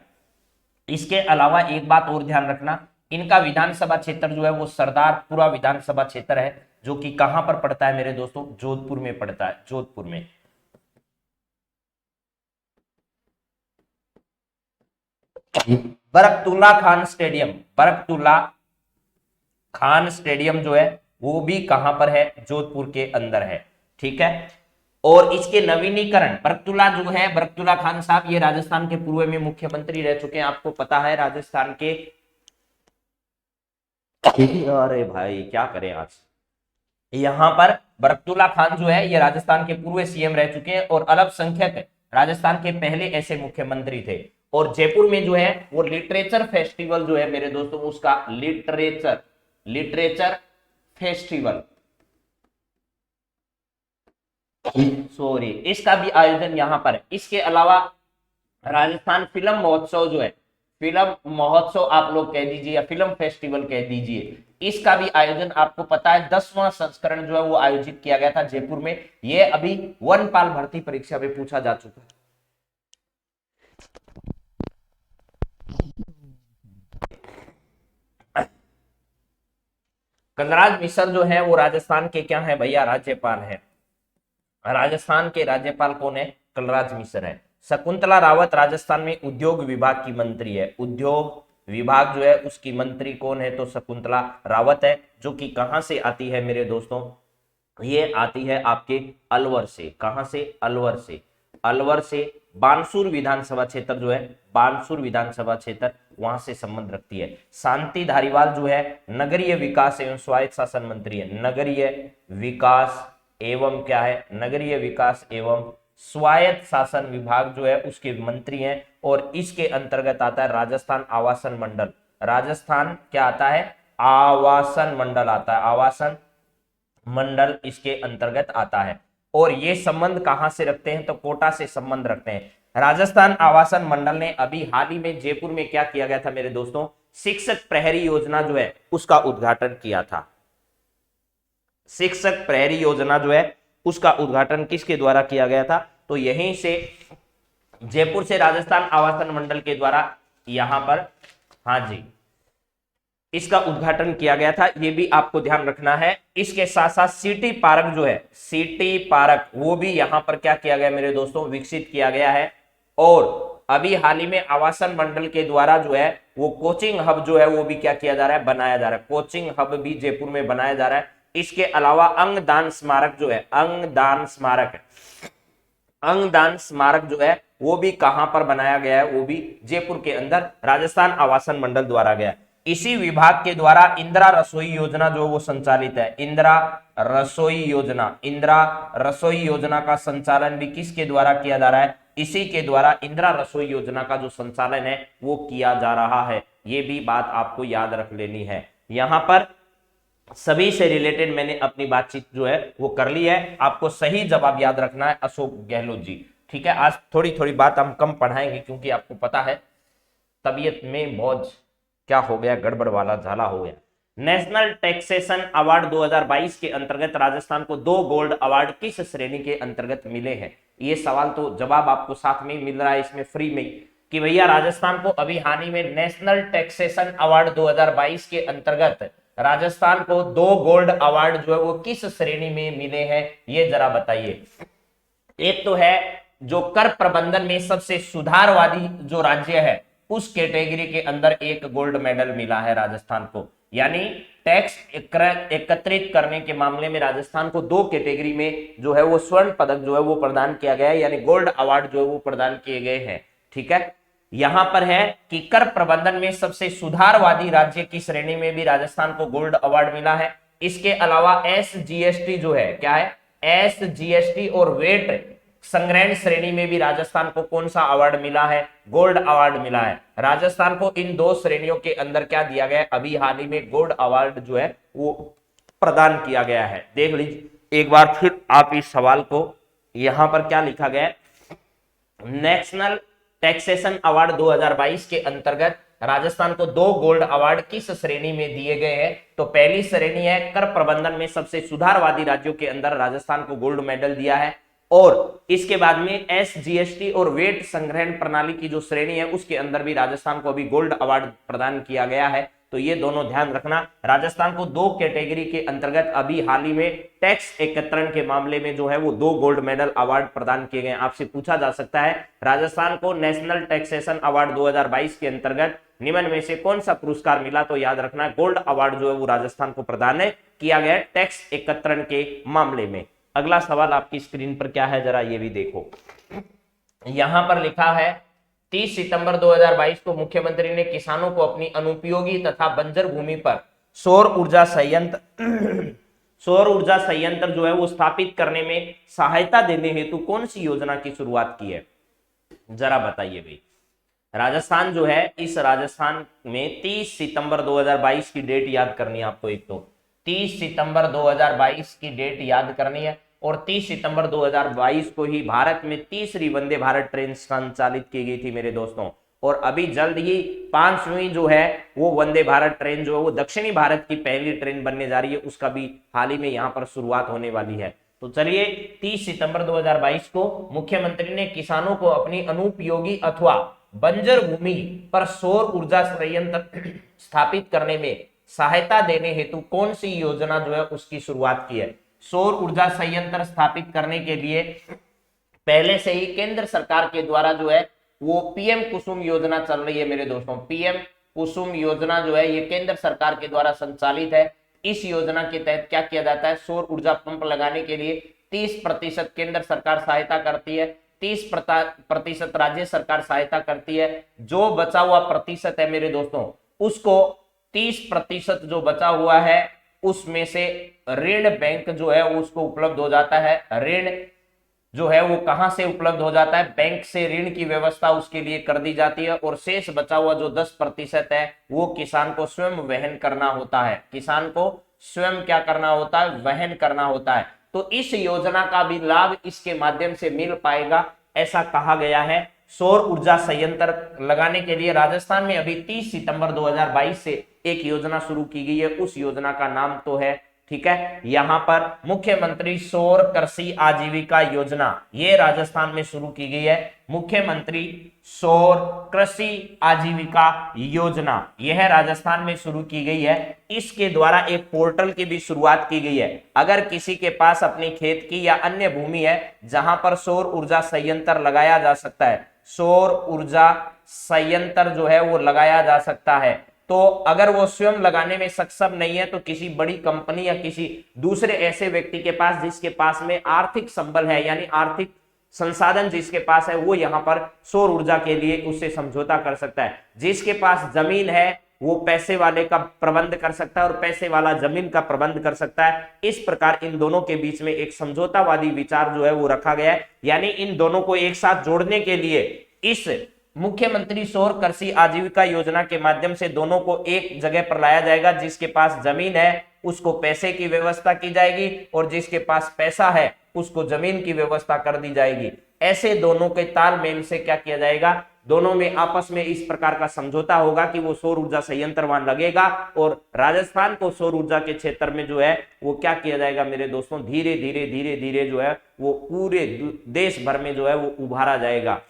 इसके अलावा एक बात और ध्यान रखना, इनका विधानसभा क्षेत्र जो है वो सरदारपुरा विधानसभा क्षेत्र है, जो कि कहां पर पड़ता है मेरे दोस्तों, जोधपुर में पड़ता है, जोधपुर में। बरकतुल्ला खान स्टेडियम, बरकतुल्ला खान स्टेडियम जो है वो भी कहां पर है, जोधपुर के अंदर है, ठीक है। और इसके नवीनीकरण, बरकतुल्ला जो है, बरकतुल्ला खान साहब ये राजस्थान के पूर्व में मुख्यमंत्री रह चुके हैं, आपको पता है राजस्थान के। अरे भाई क्या करें आज, यहां पर बरकतुल्ला खान जो है ये राजस्थान के पूर्व सीएम रह चुके हैं और अल्पसंख्यक राजस्थान के पहले ऐसे मुख्यमंत्री थे। और जयपुर में जो है वो लिटरेचर फेस्टिवल जो है मेरे दोस्तों, उसका लिटरेचर फेस्टिवल, सॉरी, इसका भी आयोजन यहां पर है। इसके अलावा राजस्थान फिल्म महोत्सव जो है, फिल्म महोत्सव आप लोग कह दीजिए या फिल्म फेस्टिवल कह दीजिए, इसका भी आयोजन आपको पता है 10वां संस्करण जो है वो आयोजित किया गया था जयपुर में। ये अभी वनपाल भर्ती परीक्षा में पूछा जा चुका है। कलराज मिश्र जो है वो राजस्थान के क्या है भैया, राज्यपाल है। राजस्थान के राज्यपाल कौन है, कलराज मिश्र है। शकुंतला रावत राजस्थान में उद्योग विभाग की मंत्री है। उद्योग विभाग जो है उसकी मंत्री कौन है, तो शकुंतला रावत है, जो कि कहां से आती है मेरे दोस्तों, ये आती है आपके अलवर से। कहां से, अलवर से। अलवर से बानसूर विधानसभा क्षेत्र जो है, बानसूर विधानसभा क्षेत्र वहां से संबंध रखती है। शांति धारीवाल जो है नगरीय विकास एवं स्वायत्त शासन मंत्री है। नगरीय विकास एवं क्या है, नगरीय विकास एवं स्वायत्त शासन विभाग जो है उसके मंत्री हैं। और इसके अंतर्गत आता है राजस्थान आवासन मंडल। राजस्थान क्या आता है, आवासन मंडल आता है, आवासन मंडल इसके अंतर्गत आता है। और ये संबंध कहां से रखते हैं, तो कोटा से संबंध रखते हैं। राजस्थान आवासन मंडल ने अभी हाल ही में जयपुर में क्या किया गया था मेरे दोस्तों, शिक्षक प्रहरी योजना जो है उसका उद्घाटन किया था। शिक्षक प्रहरी योजना जो है उसका उद्घाटन किसके द्वारा किया गया था, तो यहीं से जयपुर से राजस्थान आवासन मंडल के द्वारा यहां पर, हाँ जी, इसका उद्घाटन किया गया था। ये भी आपको ध्यान रखना है। इसके साथ साथ सिटी पार्क जो है, सिटी पार्क वो भी यहां पर क्या किया गया मेरे दोस्तों, विकसित किया गया है। और अभी हाल ही में आवासन मंडल के द्वारा जो है वो कोचिंग हब जो है वो भी क्या किया जा रहा है, बनाया जा रहा है। कोचिंग हब भी जयपुर में बनाया जा रहा है। इसके अलावा अंगदान स्मारक जो है, अंगदान स्मारक, अंगदान स्मारक जो है वो भी कहां पर बनाया गया है, वो भी जयपुर के अंदर राजस्थान आवासन मंडल द्वारा गया। इसी विभाग के द्वारा इंदिरा रसोई योजना जो वो संचालित है, इंदिरा रसोई योजना, इंदिरा रसोई योजना का संचालन भी किसके द्वारा किया जा रहा है, इसी के द्वारा इंदिरा रसोई योजना का जो संचालन है वो किया जा रहा है। ये भी बात आपको याद रख लेनी है। यहां पर सभी से रिलेटेड मैंने अपनी बातचीत जो है वो कर ली है। आपको सही जवाब याद रखना है अशोक गहलोत जी, ठीक है। आज थोड़ी थोड़ी बात हम कम पढ़ाएंगे क्योंकि आपको पता है तबीयत में बहुत क्या हो गया, गड़बड़ वाला झाला हो गया। नेशनल टैक्सेशन अवार्ड 2022 के अंतर्गत राजस्थान को 2 गोल्ड अवार्ड किस श्रेणी के अंतर्गत मिले हैं। ये सवाल तो जवाब आपको साथ में मिल रहा है इसमें फ्री में कि भैया राजस्थान को अभी हाल ही में नेशनल टैक्सेशन अवार्ड 2022 के अंतर्गत राजस्थान को 2 गोल्ड अवार्ड जो है वो किस श्रेणी में मिले हैं, ये जरा बताइए। एक तो है जो कर प्रबंधन में सबसे सुधारवादी जो राज्य है उस कैटेगरी के अंदर एक गोल्ड मेडल मिला है राजस्थान को, यानी टैक्स एकत्रित करने के मामले में राजस्थान को 2 कैटेगरी में जो है वो स्वर्ण पदक जो है वो प्रदान किया गया है, यानी गोल्ड अवार्ड जो है वो प्रदान किए गए हैं, ठीक है। यहां पर है कि कर प्रबंधन में सबसे सुधारवादी राज्य की श्रेणी में भी राजस्थान को गोल्ड अवार्ड मिला है। इसके अलावा एसजीएसटी जो है, क्या है, एसजीएसटी और वेट संग्रहण श्रेणी में भी राजस्थान को कौन सा अवार्ड मिला है? गोल्ड अवार्ड मिला है। राजस्थान को इन 2 श्रेणियों के अंदर क्या दिया गया है? अभी हाल ही में गोल्ड अवार्ड जो है वो प्रदान किया गया है। देख लीजिए एक बार फिर आप इस सवाल को, यहां पर क्या लिखा गया है, नेशनल टैक्सेशन अवार्ड 2022 के अंतर्गत राजस्थान को 2 गोल्ड अवार्ड किस श्रेणी में दिए गए हैं? तो पहली श्रेणी है कर प्रबंधन में सबसे सुधारवादी राज्यों के अंदर राजस्थान को गोल्ड मेडल दिया है, और इसके बाद में SGST और वेट संग्रहण प्रणाली की जो श्रेणी है उसके अंदर भी राजस्थान को अभी गोल्ड अवार्ड प्रदान किया गया है। तो ये दोनों ध्यान रखना। राजस्थान को 2 कैटेगरी के अंतर्गत अभी हाल ही में टैक्स एकत्रण के मामले में जो है वो 2 गोल्ड मेडल अवार्ड प्रदान किए गए। आपसे पूछा जा सकता है राजस्थान को नेशनल टैक्सेशन अवार्ड 2022 के अंतर्गत निम्न में से कौन सा पुरस्कार मिला? तो याद रखना गोल्ड अवार्ड जो है वो राजस्थान को प्रदान किया गया टैक्स एकत्रण के मामले में। अगला सवाल आपकी स्क्रीन पर क्या है, जरा ये भी देखो। यहां पर लिखा है 30 सितंबर 2022 को मुख्यमंत्री ने किसानों को अपनी अनुपयोगी तथा बंजर भूमि पर सौर ऊर्जा संयंत्र जो है वो स्थापित करने में सहायता देने हेतु कौन सी योजना की शुरुआत की है? जरा बताइए भाई। राजस्थान जो है, इस राजस्थान में 30 सितंबर 2022 की डेट याद करनी है आपको। एक तो 30 सितंबर 2022 की डेट याद करनी है, और 30 सितंबर 2022 को ही भारत में तीसरी वंदे भारत ट्रेन संचालित की गई थी मेरे दोस्तों। और अभी जल्द ही 5वीं जो है वो वंदे भारत ट्रेन जो है वो दक्षिणी भारत की पहली ट्रेन बनने जा रही है, उसका भी हाल ही में यहाँ पर शुरुआत होने वाली है। तो चलिए 30 सितंबर 2022 को मुख्यमंत्री ने किसानों को अपनी अनुपयोगी अथवा बंजर भूमि पर सौर ऊर्जा संयंत्र स्थापित करने में सहायता देने हेतु कौन सी योजना जो है उसकी शुरुआत की है? सौर ऊर्जा संयंत्र स्थापित करने के लिए पहले से ही केंद्र सरकार के द्वारा जो है वो पीएम कुसुम योजना चल रही है मेरे दोस्तों। पीएम कुसुम योजना जो है ये केंद्र सरकार के द्वारा संचालित है। इस योजना के तहत क्या किया जाता है? सौर ऊर्जा पंप लगाने के लिए 30% केंद्र सरकार सहायता करती है, 30% राज्य सरकार सहायता करती है। जो बचा हुआ प्रतिशत है मेरे दोस्तों, उसको 30% जो बचा हुआ है उसमें से ऋण बैंक जो है उसको उपलब्ध हो जाता है। ऋण जो है वो कहां से उपलब्ध हो जाता है? बैंक से ऋण की व्यवस्था उसके लिए कर दी जाती है, और शेष बचा हुआ जो 10% है वो किसान को स्वयं वहन करना होता है। किसान को स्वयं क्या करना होता है? वहन करना होता है। तो इस योजना का भी लाभ इसके माध्यम से मिल पाएगा ऐसा कहा गया है। सौर ऊर्जा संयंत्र लगाने के लिए राजस्थान में अभी 30 सितंबर 2022 से एक योजना शुरू की गई है। उस योजना का नाम तो है, ठीक है, यहां पर मुख्यमंत्री सौर कृषि आजीविका योजना, ये राजस्थान में शुरू की गई है। मुख्यमंत्री सौर कृषि आजीविका योजना यह राजस्थान में शुरू की गई है। इसके द्वारा एक पोर्टल की भी शुरुआत की गई है। अगर किसी के पास अपनी खेत की या अन्य भूमि है जहां पर सौर ऊर्जा संयंत्र लगाया जा सकता है, सौर ऊर्जा संयंत्र जो है वो लगाया जा सकता है, तो अगर वो स्वयं लगाने में सक्षम नहीं है तो किसी बड़ी कंपनी या किसी दूसरे ऐसे व्यक्ति के पास जिसके पास में आर्थिक संबल है, यानी आर्थिक संसाधन जिसके पास है, वो यहाँ पर सौर ऊर्जा के लिए उससे समझौता कर सकता है। जिसके पास जमीन है वो पैसे वाले का प्रबंध कर सकता है और पैसे वाला जमीन का प्रबंध कर सकता है। इस प्रकार इन दोनों के बीच में एक समझौतावादी विचार जो है वो रखा गया है, यानी इन दोनों को एक साथ जोड़ने के लिए इस मुख्यमंत्री सौर कृषि आजीविका योजना के माध्यम से दोनों को एक जगह पर लाया जाएगा। जिसके पास जमीन है उसको पैसे की व्यवस्था की जाएगी, और जिसके पास पैसा है उसको जमीन की व्यवस्था कर दी जाएगी। ऐसे दोनों के तालमेल से क्या किया जाएगा? दोनों में आपस में इस प्रकार का समझौता होगा कि वो सौर ऊर्जा संयंत्र वहां लगेगा, और राजस्थान को सौर ऊर्जा के क्षेत्र में जो है वो क्या किया जाएगा मेरे दोस्तों? धीरे धीरे जो है वो पूरे देश भर में जो है वो उभारा जाएगा।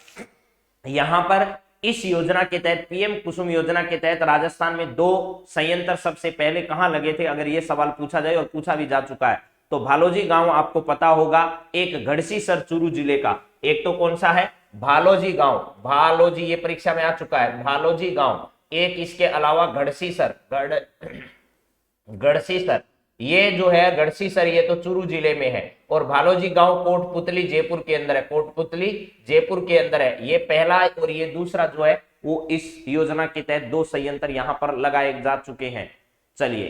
यहां पर इस योजना के तहत, पीएम कुसुम योजना के तहत राजस्थान में 2 संयंत्र सबसे पहले कहां लगे थे? अगर ये सवाल पूछा जाए, और पूछा भी जा चुका है, तो भालोजी गांव आपको पता होगा, एक गढ़सीसर चूरू जिले का, एक तो कौन सा है? भालोजी गांव। भालोजी ये परीक्षा में आ चुका है, भालोजी गांव। एक इसके अलावा गढ़सीसर, गढ़सीसर ये जो है गढ़सीसर, ये तो चूरू जिले में है, और भालोजी गांव कोटपुतली जयपुर के अंदर है। कोटपुतली जयपुर के अंदर है। ये पहला और ये दूसरा जो है वो इस योजना के तहत 2 संयंत्र यहां पर लगाए जा चुके हैं। चलिए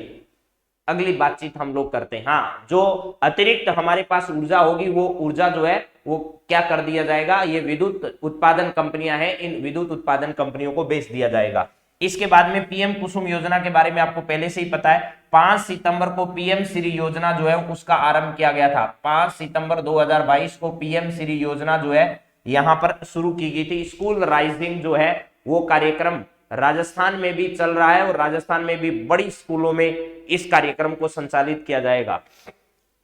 अगली बातचीत हम लोग करते हैं। हाँ, जो अतिरिक्त हमारे पास ऊर्जा होगी वो ऊर्जा जो है वो क्या कर दिया जाएगा, ये विद्युत उत्पादन कंपनियां हैं, इन विद्युत उत्पादन कंपनियों को बेच दिया जाएगा। इसके बाद में पीएम कुसुम योजना के बारे में आपको पहले से ही पता है, 5 सितंबर को पीएम श्री योजना जो है उसका आरंभ किया गया था। 5 सितंबर 2022 को पीएम श्री योजना जो है यहां पर शुरू की गई थी। स्कूल राइजिंग जो है वो कार्यक्रम राजस्थान में भी चल रहा है और राजस्थान में भी बड़ी स्कूलों में इस कार्यक्रम को संचालित किया जाएगा।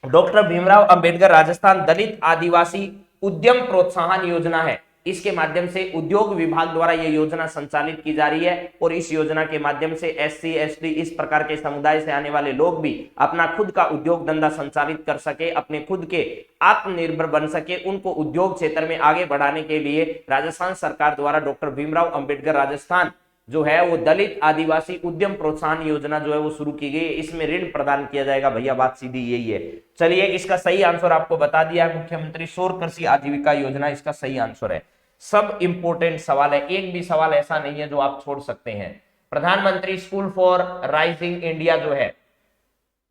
डॉक्टर भीमराव अंबेडकर राजस्थान दलित आदिवासी उद्यम प्रोत्साहन योजना है, इसके माध्यम से उद्योग विभाग द्वारा यह योजना संचालित की जा रही है और इस योजना के माध्यम से एससी एसटी इस प्रकार के समुदाय से आने वाले लोग भी अपना खुद का उद्योग धंधा संचालित कर सके, अपने खुद के आत्मनिर्भर बन सके। उनको उद्योग क्षेत्र में आगे बढ़ाने के लिए राजस्थान सरकार द्वारा डॉक्टर भीमराव अंबेडकर राजस्थान जो है वो दलित आदिवासी उद्यम प्रोत्साहन योजना जो है वो शुरू की गई है। इसमें ऋण प्रदान किया जाएगा। भैया बात सीधी यही है। चलिए, इसका सही आंसर आपको बता दिया है, मुख्यमंत्री सौर कृषि आजीविका योजना इसका सही आंसर है। सब इंपोर्टेंट सवाल है, एक भी सवाल ऐसा नहीं है जो आप छोड़ सकते हैं। प्रधानमंत्री स्कूल फॉर राइजिंग इंडिया जो है,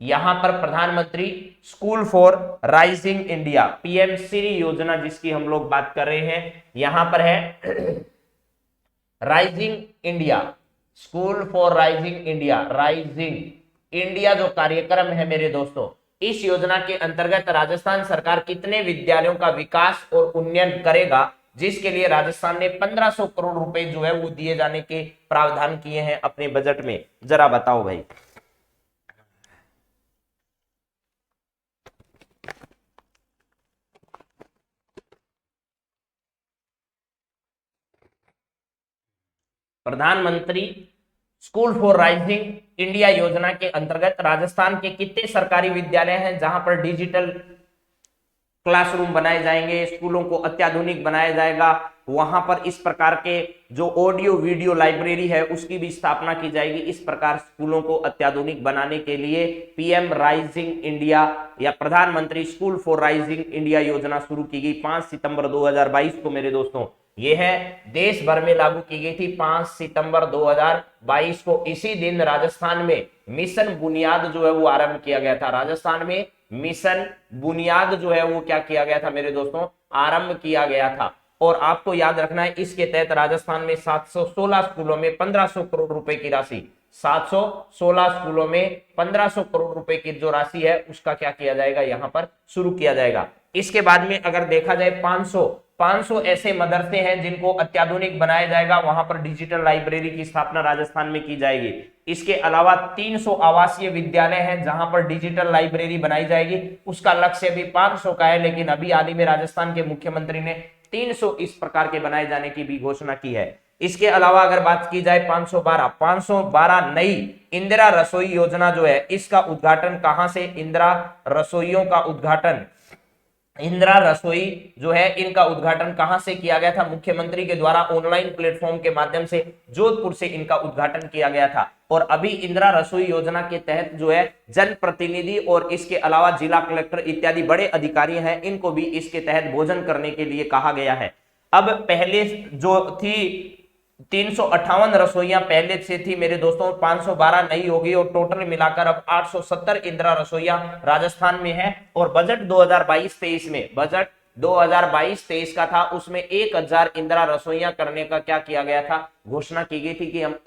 यहां पर प्रधानमंत्री school for rising India PM Shri योजना जिसकी हम लोग बात कर रहे हैं, यहां पर है rising India, school for rising India, rising India जो कार्यक्रम है मेरे दोस्तों, इस योजना के अंतर्गत राजस्थान सरकार कितने विद्यालयों का विकास और उन्नयन करेगा, जिसके लिए राजस्थान ने 1500 करोड़ रुपए जो है वो दिए जाने के प्रावधान किए हैं अपने बजट में, जरा बताओ भाई। प्रधानमंत्री स्कूल फॉर राइजिंग इंडिया योजना के अंतर्गत राजस्थान के कितने सरकारी विद्यालय हैं जहां पर डिजिटल क्लासरूम बनाए जाएंगे, स्कूलों को अत्याधुनिक बनाया जाएगा, वहां पर इस प्रकार के जो ऑडियो वीडियो लाइब्रेरी है उसकी भी स्थापना की जाएगी। इस प्रकार स्कूलों को अत्याधुनिक बनाने के लिए पीएम राइजिंग इंडिया या प्रधानमंत्री स्कूल फॉर राइजिंग इंडिया योजना शुरू की गई 5 सितंबर 2022 को मेरे दोस्तों। यह है देश भर में लागू की गई थी 5 सितंबर 2022 को। इसी दिन राजस्थान में मिशन बुनियाद जो है वो आरंभ किया गया था। राजस्थान में मिशन बुनियाद जो है वो क्या किया गया था मेरे दोस्तों, आरंभ किया गया था। और आपको याद रखना है इसके तहत राजस्थान में 716 स्कूलों में 1500 करोड़ रुपए की राशि, 716 स्कूलों में 1500 करोड़ रुपए की जो राशि है उसका क्या किया जाएगा, यहां पर शुरू किया जाएगा। इसके बाद में अगर देखा जाए 500 ऐसे मदरसे हैं जिनको अत्याधुनिक बनाया जाएगा, वहां पर डिजिटल लाइब्रेरी की स्थापना राजस्थान में की जाएगी। इसके अलावा 300 आवासीय विद्यालय हैं जहां पर डिजिटल लाइब्रेरी बनाई जाएगी। उसका लक्ष्य भी 500 का है, लेकिन अभी हाल ही में राजस्थान के मुख्यमंत्री ने 300 इस प्रकार के बनाए जाने की भी घोषणा की है। इसके अलावा अगर बात की जाए 512 नई इंदिरा रसोई योजना जो है, इसका उद्घाटन कहां से, इंदिरा रसोइयों का उद्घाटन, इंदिरा रसोई जो है इनका उद्घाटन कहां से किया गया था, मुख्यमंत्री के द्वारा ऑनलाइन प्लेटफॉर्म के माध्यम से जोधपुर से इनका उद्घाटन किया गया था। और अभी इंदिरा रसोई योजना के तहत जो है जनप्रतिनिधि और इसके अलावा जिला कलेक्टर इत्यादि बड़े अधिकारी हैं, इनको भी इसके तहत भोजन करने के लिए कहा गया है। अब पहले जो थी 358 रसोइयां पहले से थी मेरे दोस्तों, 512 नई होगी और टोटल मिलाकर अब 870 इंदिरा रसोइयां राजस्थान में है। और बजट 2022-23 में, बजट 2022-23 का था, उसमें 1000 इंदिरा रसोइयां करने का क्या किया गया था, घोषणा की गई थी कि हम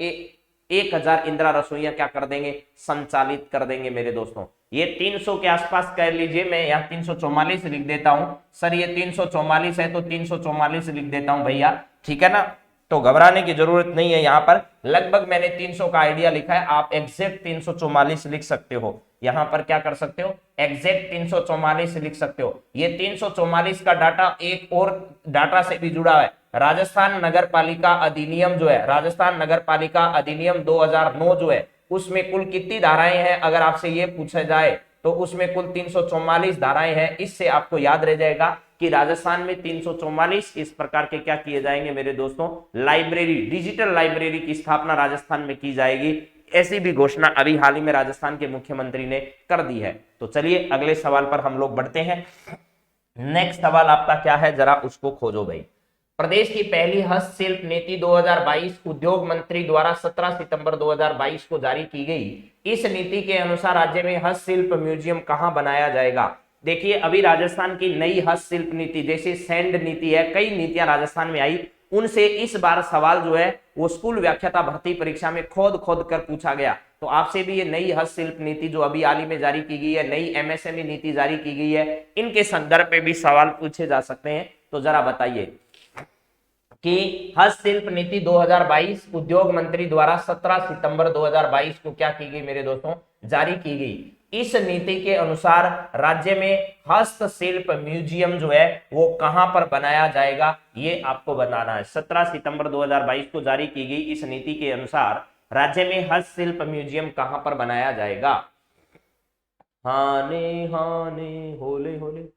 1000 इंदिरा रसोइयां क्या कर देंगे, संचालित कर देंगे मेरे दोस्तों। ये 300 के आसपास कर लीजिए, मैं यहाँ 344 लिख देता हूं सर, ये 344 है तो 344 लिख देता हूं भैया, ठीक है ना, तो घबराने की जरूरत नहीं है। यहाँ पर लगभग मैंने 300 का आइडिया लिखा है, आप एग्जैक्ट 344 लिख सकते हो। यहाँ पर क्या कर सकते हो, एग्जैक्ट 344 लिख सकते हो। ये 344 का डाटा एक और डाटा से भी जुड़ा है। राजस्थान नगर पालिका अधिनियम जो है, राजस्थान नगर पालिका अधिनियम 2009 जो है, उसमें कुल कितनी धाराएं हैं अगर आपसे ये पूछा जाए तो उसमें कुल 344 धाराएं हैं। इससे आपको याद रह जाएगा कि राजस्थान में 344 इस प्रकार के क्या किए जाएंगे मेरे दोस्तों, लाइब्रेरी, डिजिटल लाइब्रेरी की स्थापना राजस्थान में की जाएगी। ऐसी भी घोषणा अभी हाल ही में राजस्थान के मुख्यमंत्री ने कर दी है। तो चलिए अगले सवाल पर हम लोग बढ़ते हैं। नेक्स्ट सवाल आपका क्या है, जरा उसको खोजो भाई। प्रदेश की पहली हस्तशिल्प नीति 2022 उद्योग मंत्री द्वारा 17 सितंबर 2022 को जारी की गई। इस नीति के अनुसार राज्य में हस्तशिल्प म्यूजियम कहां बनाया जाएगा। देखिए अभी राजस्थान की नई हस्तशिल्प नीति, जैसे सैंड नीति है, कई नीतियां राजस्थान में आई, उनसे इस बार सवाल जो है वो स्कूल व्याख्याता भर्ती परीक्षा में खोद खोद कर पूछा गया। तो आपसे भी ये नई हस्तशिल्प नीति जो अभी हाल ही में जारी की गई है, नई एमएसएमई नीति जारी की गई है, इनके संदर्भ में भी सवाल पूछे जा सकते हैं। तो जरा बताइए कि हस्तशिल्प नीति 2022 उद्योग मंत्री द्वारा 17 सितंबर 2022 को क्या की गई मेरे दोस्तों, जारी की गई। इस नीति के अनुसार राज्य में हस्तशिल्प म्यूजियम जो है वो कहां पर बनाया जाएगा, ये आपको बताना है। 17 सितंबर 2022 को जारी की गई इस नीति के अनुसार राज्य में हस्तशिल्प म्यूजियम कहां पर बनाया जाएगा। हाने हाने होले होले,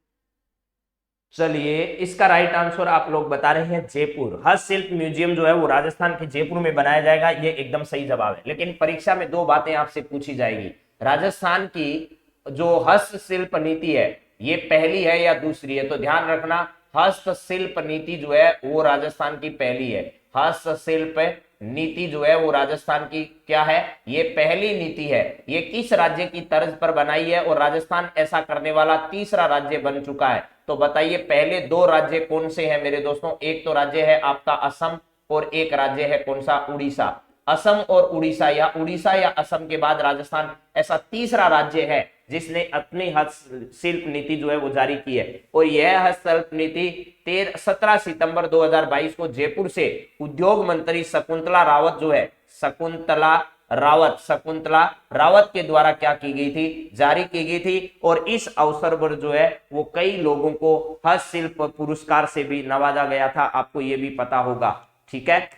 चलिए इसका राइट आंसर आप लोग बता रहे हैं जयपुर। हस्तशिल्प म्यूजियम जो है वो राजस्थान के जयपुर में बनाया जाएगा, ये एकदम सही जवाब है। लेकिन परीक्षा में दो बातें आपसे पूछी जाएगी, राजस्थान की जो हस्तशिल्प नीति है ये पहली है या दूसरी है। तो ध्यान रखना, हस्तशिल्प नीति जो है वो राजस्थान की पहली है। हस्तशिल्प नीति जो है वो राजस्थान की क्या है, ये पहली नीति है। ये किस राज्य की तर्ज पर बनाई है और राजस्थान ऐसा करने वाला तीसरा राज्य बन चुका है। तो बताइए पहले दो राज्य कौन से हैं मेरे दोस्तों। एक तो राज्य है आपका असम और एक राज्य है कौन सा, उड़ीसा। असम और उड़ीसा या असम के बाद राजस्थान ऐसा तीसरा राज्य है जिसने अपनी हस्तशिल्प नीति जो है वो जारी की है। और यह हस्तशिल्प नीति 17 सितंबर 2022 को जयपुर से उद्योग मंत्री शकुंतला रावत जो है, शकुंतला रावत के द्वारा क्या की गई थी, जारी की गई थी। और इस अवसर पर जो है वो कई लोगों को हस्तशिल्प पुरस्कार से भी नवाजा गया था, आपको ये भी पता होगा। ठीक है,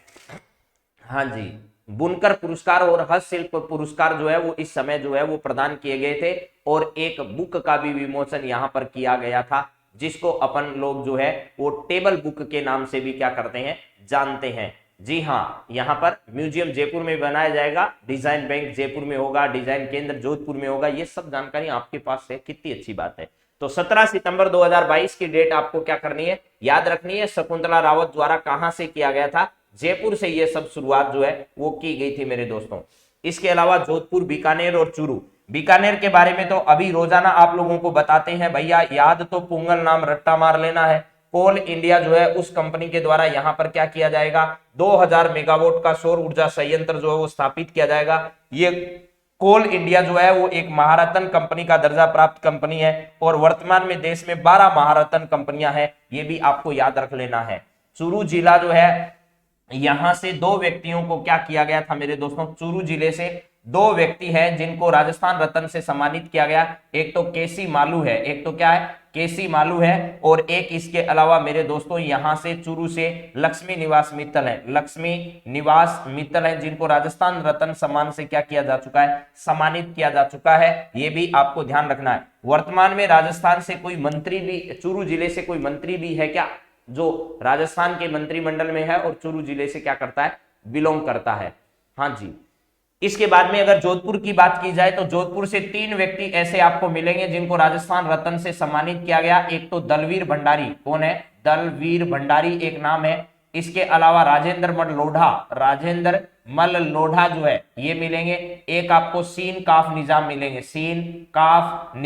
हाँ जी, बुनकर पुरस्कार और हस्तशिल्प पुरस्कार जो है वो इस समय जो है वो प्रदान किए गए थे। और एक बुक का भी विमोचन यहाँ पर किया गया था जिसको अपन लोग जो है वो टेबल बुक के नाम से भी क्या करते हैं, जानते हैं। जी हाँ, यहाँ पर म्यूजियम जयपुर में बनाया जाएगा, डिजाइन बैंक जयपुर में होगा, डिजाइन केंद्र जोधपुर में होगा। ये सब जानकारी आपके पास है, कितनी अच्छी बात है। तो 17 सितंबर 2022 की डेट आपको क्या करनी है, याद रखनी है। शकुंतला रावत द्वारा कहां से किया गया था, जयपुर से ये सब शुरुआत जो है वो की गई थी मेरे दोस्तों। इसके अलावा जोधपुर, बीकानेर और चूरू। बीकानेर के बारे में तो अभी रोजाना आप लोगों को बताते हैं भैया, याद तो पुंगल नाम रट्टा मार लेना है। कोल इंडिया जो है उस कंपनी के द्वारा यहाँ पर क्या किया जाएगा, 2000 मेगावाट का सौर ऊर्जा संयंत्र जो है वो स्थापित किया जाएगा। ये कोल इंडिया जो है वो एक महारत्न कंपनी का दर्जा प्राप्त कंपनी है और वर्तमान में देश में 12 महारत्न कंपनियां हैं, ये भी आपको याद रख लेना है। चूरू जिला जो है, यहां से दो व्यक्तियों को क्या किया गया था मेरे दोस्तों, चूरू जिले से दो व्यक्ति हैं जिनको राजस्थान रत्न से सम्मानित किया गया। एक तो केसी मालू है, एक तो क्या है, केसी मालू है। और एक इसके अलावा मेरे दोस्तों यहां से चूरू से लक्ष्मी निवास मित्तल है, लक्ष्मी निवास मित्तल है, जिनको राजस्थान रत्न सम्मान से क्या किया जा चुका है, सम्मानित किया जा चुका है। ये भी आपको ध्यान रखना है। वर्तमान में राजस्थान से कोई मंत्री भी, चूरू जिले से कोई मंत्री भी है क्या, जो राजस्थान के मंत्रिमंडल में है और चूरू जिले से क्या करता है, बिलोंग करता है। हाँ जी, इसके बाद में अगर जोधपुर की बात की जाए तो जोधपुर से 3 व्यक्ति ऐसे आपको मिलेंगे जिनको राजस्थान रत्न से सम्मानित किया गया। एक तो दलवीर भंडारी, कौन है, दलवीर भंडारी एक नाम है। इसके अलावा राजेंद्र मल लोढ़ा जो है ये मिलेंगे। एक आपको सीन काफ निजाम मिलेंगे, सीन काफ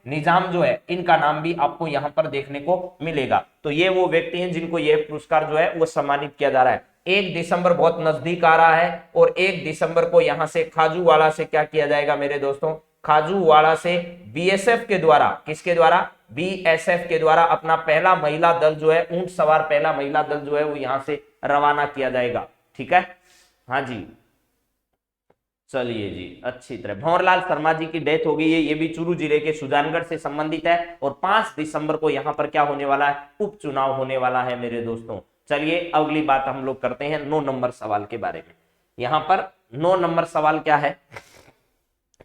निजाम जो है, इनका नाम भी आपको यहाँ पर देखने को मिलेगा। तो ये वो व्यक्ति हैं जिनको ये पुरस्कार जो है वो सम्मानित किया जा रहा है। 1 दिसंबर बहुत नजदीक आ रहा है और 1 दिसंबर को यहां से खाजूवाड़ा से क्या किया जाएगा मेरे दोस्तों, खाजूवाड़ा से बीएसएफ के द्वारा, किसके द्वारा, बीएसएफ के द्वारा अपना पहला महिला दल जो है, ऊंट सवार पहला महिला दल जो है वो यहां से रवाना किया जाएगा। ठीक है, हाँ जी, चलिए जी, अच्छी तरह। भंवरलाल शर्मा जी की डेथ हो गई है, ये भी चूरू जिले के सुजानगढ़ से संबंधित है। और 5 दिसंबर को यहां पर क्या होने वाला है, उपचुनाव होने वाला है मेरे दोस्तों। चलिए अगली बात हम लोग करते हैं 9 नंबर सवाल के बारे में। यहां पर 9 नंबर सवाल क्या है,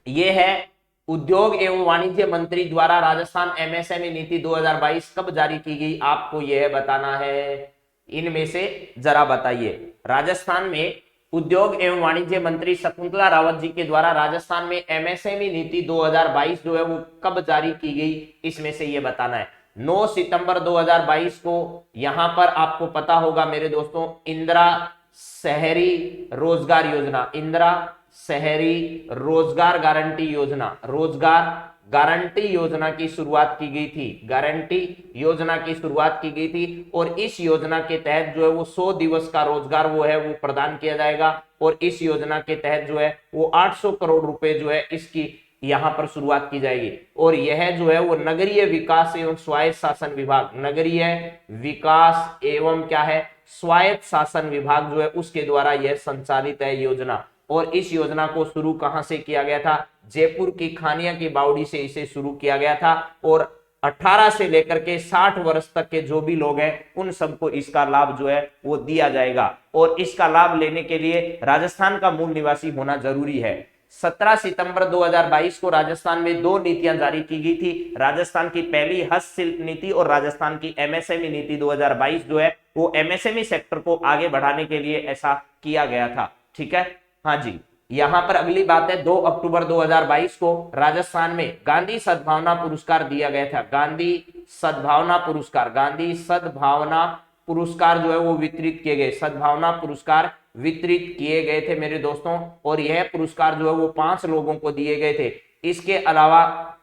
ये है उद्योग एवं वाणिज्य मंत्री द्वारा राजस्थान एमएसएमई नीति 2022 कब जारी की गई, आपको यह बताना है। इनमें से जरा बताइए, राजस्थान में उद्योग एवं वाणिज्य मंत्री शकुंतला रावत जी के द्वारा राजस्थान में एमएसएमई नीति 2022 जो है वो कब जारी की गई, इसमें से ये बताना है। 9 सितंबर 2022 को यहां पर आपको पता होगा मेरे दोस्तों, इंदिरा शहरी रोजगार योजना, इंदिरा शहरी रोजगार गारंटी योजना, रोजगार गारंटी योजना की शुरुआत की गई थी, गारंटी योजना की शुरुआत की गई थी। और इस योजना के तहत जो है वो 100 दिवस का रोजगार वो है वो प्रदान किया जाएगा। और इस योजना के तहत जो है वो 800 करोड़ रुपए जो है इसकी यहां पर शुरुआत की जाएगी। और यह जो है वो नगरीय विकास एवं स्वायत्त शासन विभाग, नगरीय विकास एवं क्या है, स्वायत्त शासन विभाग जो है उसके द्वारा यह संचालित है योजना। और इस योजना को शुरू कहां से किया गया था, जयपुर की खानिया की बावड़ी से इसे शुरू किया गया था। और 18 से लेकर के 60 वर्ष तक के जो भी लोग हैं उन सबको इसका लाभ जो है वो दिया जाएगा। और इसका लाभ लेने के लिए राजस्थान का मूल निवासी होना जरूरी है। 17 सितंबर 2022 को राजस्थान में 2 नीतियां जारी की गई थी, राजस्थान की पहली हस्तशिल्प नीति और राजस्थान की एमएसएमई नीति 2022 जो है वो एमएसएमई सेक्टर को आगे बढ़ाने के लिए ऐसा किया गया था। ठीक है, हाँ जी। यहां पर अगली बात है, 2 अक्टूबर 2022 को राजस्थान में गांधी सद्भावना पुरस्कार दिया गया था, गांधी सद्भावना पुरस्कार, गांधी सद्भावना पुरस्कार जो है वो वितरित किए गए, सद्भावना पुरस्कार वितरित किए गए थे मेरे दोस्तों। और यह पुरस्कार जो है वो 5 लोगों को दिए गए थे। इसके अलावा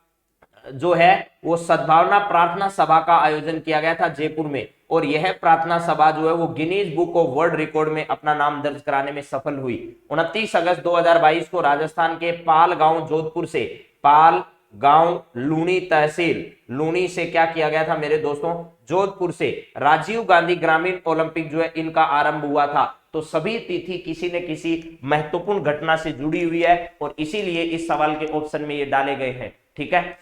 जो है वो सद्भावना प्रार्थना सभा का आयोजन किया गया था जयपुर में। और यह प्रार्थना सभा जो है वो Guinness book of world record में अपना नाम दर्ज कराने में सफल हुई। 29 अगस्त 2022 को राजस्थान के पाल गांव जोधपुर से, पाल गांव लूणी तहसील, लूणी से क्या किया गया था मेरे दोस्तों, जोधपुर से राजीव गांधी ग्रामीण ओलंपिक जो है इनका आरंभ हुआ था। तो सभी तिथि किसी न किसी महत्वपूर्ण घटना से जुड़ी हुई है और इसीलिए इस सवाल के ऑप्शन में ये डाले गए हैं। ठीक है,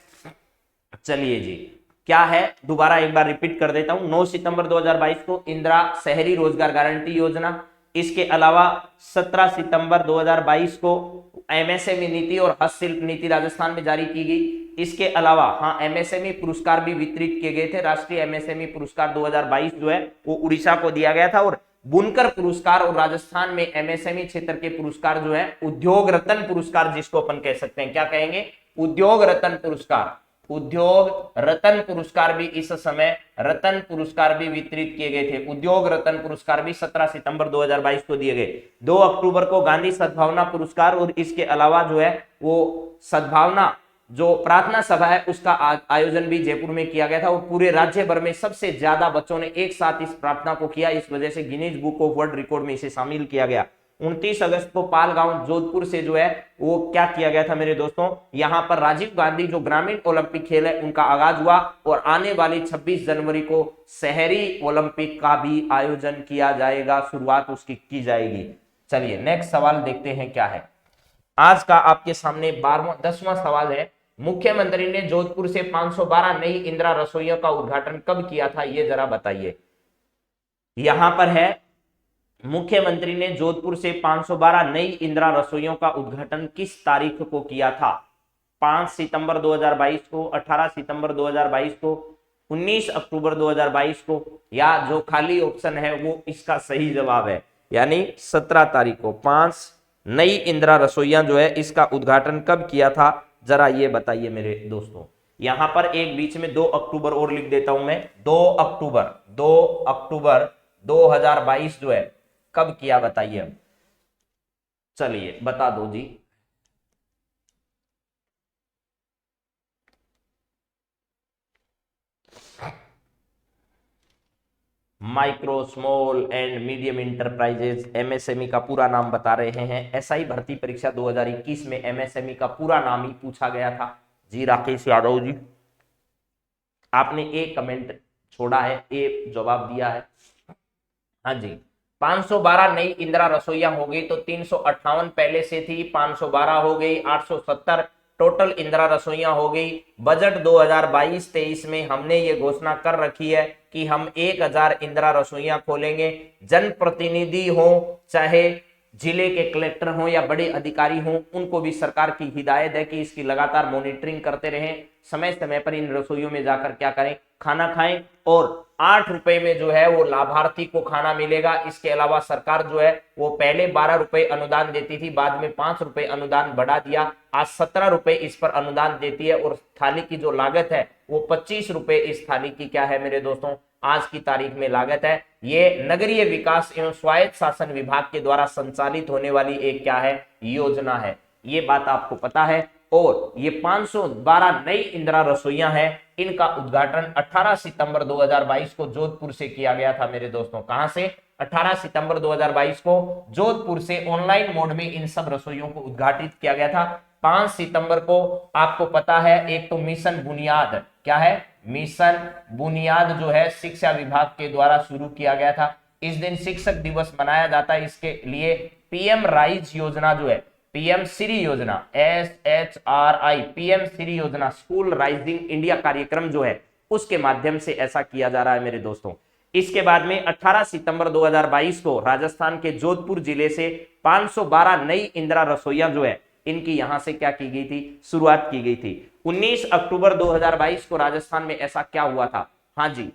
चलिए जी, क्या है दोबारा एक बार रिपीट कर देता हूं। 9 सितंबर 2022 को इंदिरा शहरी रोजगार गारंटी योजना, इसके अलावा 17 सितंबर 2022 को एमएसएमई नीति और हस्तशिल्प नीति राजस्थान में जारी की गई। इसके अलावा हाँ एमएसएमई पुरस्कार भी वितरित किए गए थे, राष्ट्रीय एमएसएमई पुरस्कार 2022 जो है वो उड़ीसा को दिया गया था। और बुनकर पुरस्कार और राजस्थान में एमएसएमई क्षेत्र के पुरस्कार जो है उद्योग रत्न पुरस्कार, जिसको अपन कह सकते हैं, क्या कहेंगे, उद्योग रत्न पुरस्कार, उद्योग रत्न पुरस्कार भी इस समय रत्न पुरस्कार भी वितरित किए गए थे। उद्योग रत्न पुरस्कार भी 17 सितंबर 2022 को दिए गए। 2 अक्टूबर को गांधी सद्भावना पुरस्कार और इसके अलावा जो है वो सद्भावना जो प्रार्थना सभा है उसका आयोजन भी जयपुर में किया गया था। और पूरे राज्य भर में सबसे ज्यादा बच्चों ने एक साथ इस प्रार्थना को किया, इस वजह से Guinness book of world record में इसे शामिल किया गया। 29 अगस्त को पालगांव जोधपुर से जो है वो क्या किया गया था मेरे दोस्तों, यहां पर राजीव गांधी जो ग्रामीण ओलंपिक खेल है उनका आगाज हुआ। और आने वाली 26 जनवरी को शहरी ओलंपिक का भी आयोजन किया जाएगा, शुरुआत उसकी की जाएगी। चलिए नेक्स्ट सवाल देखते हैं क्या है। आज का आपके सामने 10वां सवाल है, मुख्यमंत्री ने जोधपुर से 512 नई इंदिरा रसोइयों का उद्घाटन कब किया था, ये जरा बताइए। यहां पर है मुख्यमंत्री ने जोधपुर से 512 नई इंदिरा रसोइयों का उद्घाटन किस तारीख को किया था, 5 सितंबर 2022 को, 18 सितंबर 2022 को, 19 अक्टूबर 2022 को, या जो खाली ऑप्शन है वो इसका सही जवाब है, यानी 17 तारीख को 5 नई इंदिरा रसोइयां जो है इसका उद्घाटन कब किया था, जरा ये बताइए मेरे दोस्तों। यहां पर एक बीच में 2 अक्टूबर और लिख देता हूं मैं, 2 अक्टूबर 2022 जो है कब किया बताइए। अब चलिए बता दो जी। Micro small and medium enterprises, MSME का पूरा नाम बता रहे हैं। एसआई भर्ती परीक्षा 2021 में एमएसएमई का पूरा नाम ही पूछा गया था। जी राकेश यादव जी, आपने एक कमेंट छोड़ा है, एक जवाब दिया है। हाँ जी, 512 नई इंदिरा रसोइया हो गई, तो 358 पहले से थी, 512 हो गई, 870 टोटल इंदिरा रसोइया हो गई। बजट 2022-23 में हमने ये घोषणा कर रखी है कि हम 1000 इंदिरा रसोइया खोलेंगे। जनप्रतिनिधि हो चाहे जिले के कलेक्टर हो या बड़े अधिकारी हो, उनको भी सरकार की हिदायत है कि इसकी लगातार मॉनिटरिंग करते रहें, समय समय पर इन रसोइयों में जाकर क्या करें, खाना खाएं और 8 रुपए में जो है वो लाभार्थी को खाना मिलेगा। इसके अलावा सरकार जो है वो पहले 12 रुपए अनुदान देती थी, बाद में 5 रुपए अनुदान बढ़ा दिया, आज 17 रुपए इस पर अनुदान देती है और थाली की जो लागत है वो 25 रुपए इस थाली की क्या है मेरे दोस्तों आज की तारीख में लागत है। ये नगरीय विकास एवं स्वायत्त शासन विभाग के द्वारा संचालित होने वाली एक क्या है योजना है, ये बात आपको पता है। और ये 512 नई इंदिरा रसोइयां हैं, इनका उद्घाटन 18 सितंबर 2022 को जोधपुर से किया गया था मेरे दोस्तों। कहां से? 18 सितंबर 2022 को जोधपुर से ऑनलाइन मोड में इन सब रसोइयों को उद्घाटित किया गया था। 5 सितंबर को आपको पता है एक तो मिशन बुनियाद, क्या है मिशन बुनियाद जो है शिक्षा विभाग के द्वारा शुरू किया गया था। इस दिन शिक्षक दिवस मनाया जाता है। इसके लिए पीएम राइज योजना जो है, पीएम श्री योजना SHRI, पीएम श्री योजना स्कूल राइजिंग इंडिया कार्यक्रम जो है उसके माध्यम से ऐसा किया जा रहा है मेरे दोस्तों। इसके बाद में 18 सितंबर 2022 को राजस्थान के जोधपुर जिले से 512 नई इंदिरा रसोइयां जो है इनकी यहां से क्या की गई थी, शुरुआत की गई थी। 19 अक्टूबर 2022 को राजस्थान में ऐसा क्या हुआ था, हाँ जी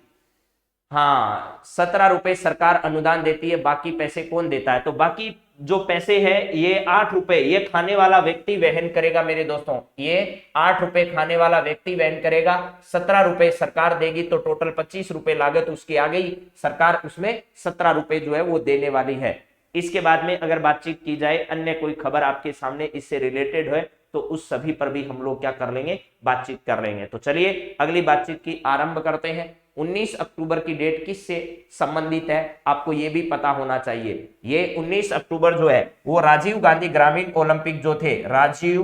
हाँ 17 रुपए सरकार अनुदान देती है, बाकी पैसे कौन देता है? तो बाकी जो पैसे है ये 8 रुपए ये खाने वाला व्यक्ति वहन करेगा मेरे दोस्तों, ये 8 रुपए खाने वाला व्यक्ति वहन करेगा, 17 रुपए सरकार देगी, तो टोटल 25 रुपए लागत उसकी आ गई, सरकार उसमें 17 रुपए जो है वो देने वाली है। इसके बाद में अगर बातचीत की जाए अन्य कोई खबर आपके सामने इससे रिलेटेड है तो उस सभी पर भी हम लोग क्या कर लेंगे, बातचीत कर लेंगे। तो चलिए अगली बातचीत की आरंभ करते हैं। 19 अक्टूबर की डेट किससे संबंधित है आपको ये भी पता होना चाहिए। ये 19 अक्टूबर जो है वो राजीव गांधी ग्रामीण ओलंपिक जो थे, राजीव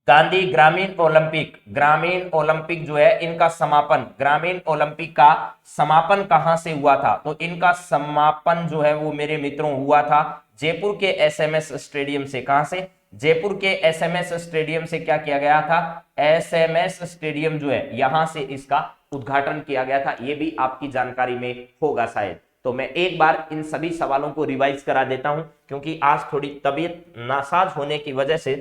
गांधी ग्रामीण ओलंपिक जो है इनका समापन, ग्रामीण ओलंपिक का समापन कहां से हुआ था? तो इनका समापन जो है वो मेरे मित्रों हुआ था जयपुर के एसएमएस स्टेडियम से। कहां से? जयपुर के एसएमएस स्टेडियम से क्या किया गया था? एसएमएस स्टेडियम जो है यहां से इसका उद्घाटन किया गया था। ये भी आपकी जानकारी में होगा शायद। तो मैं एक बार इन सभी सवालों को रिवाइज करा देता हूं क्योंकि आज थोड़ी तबीयत नासाज होने की वजह से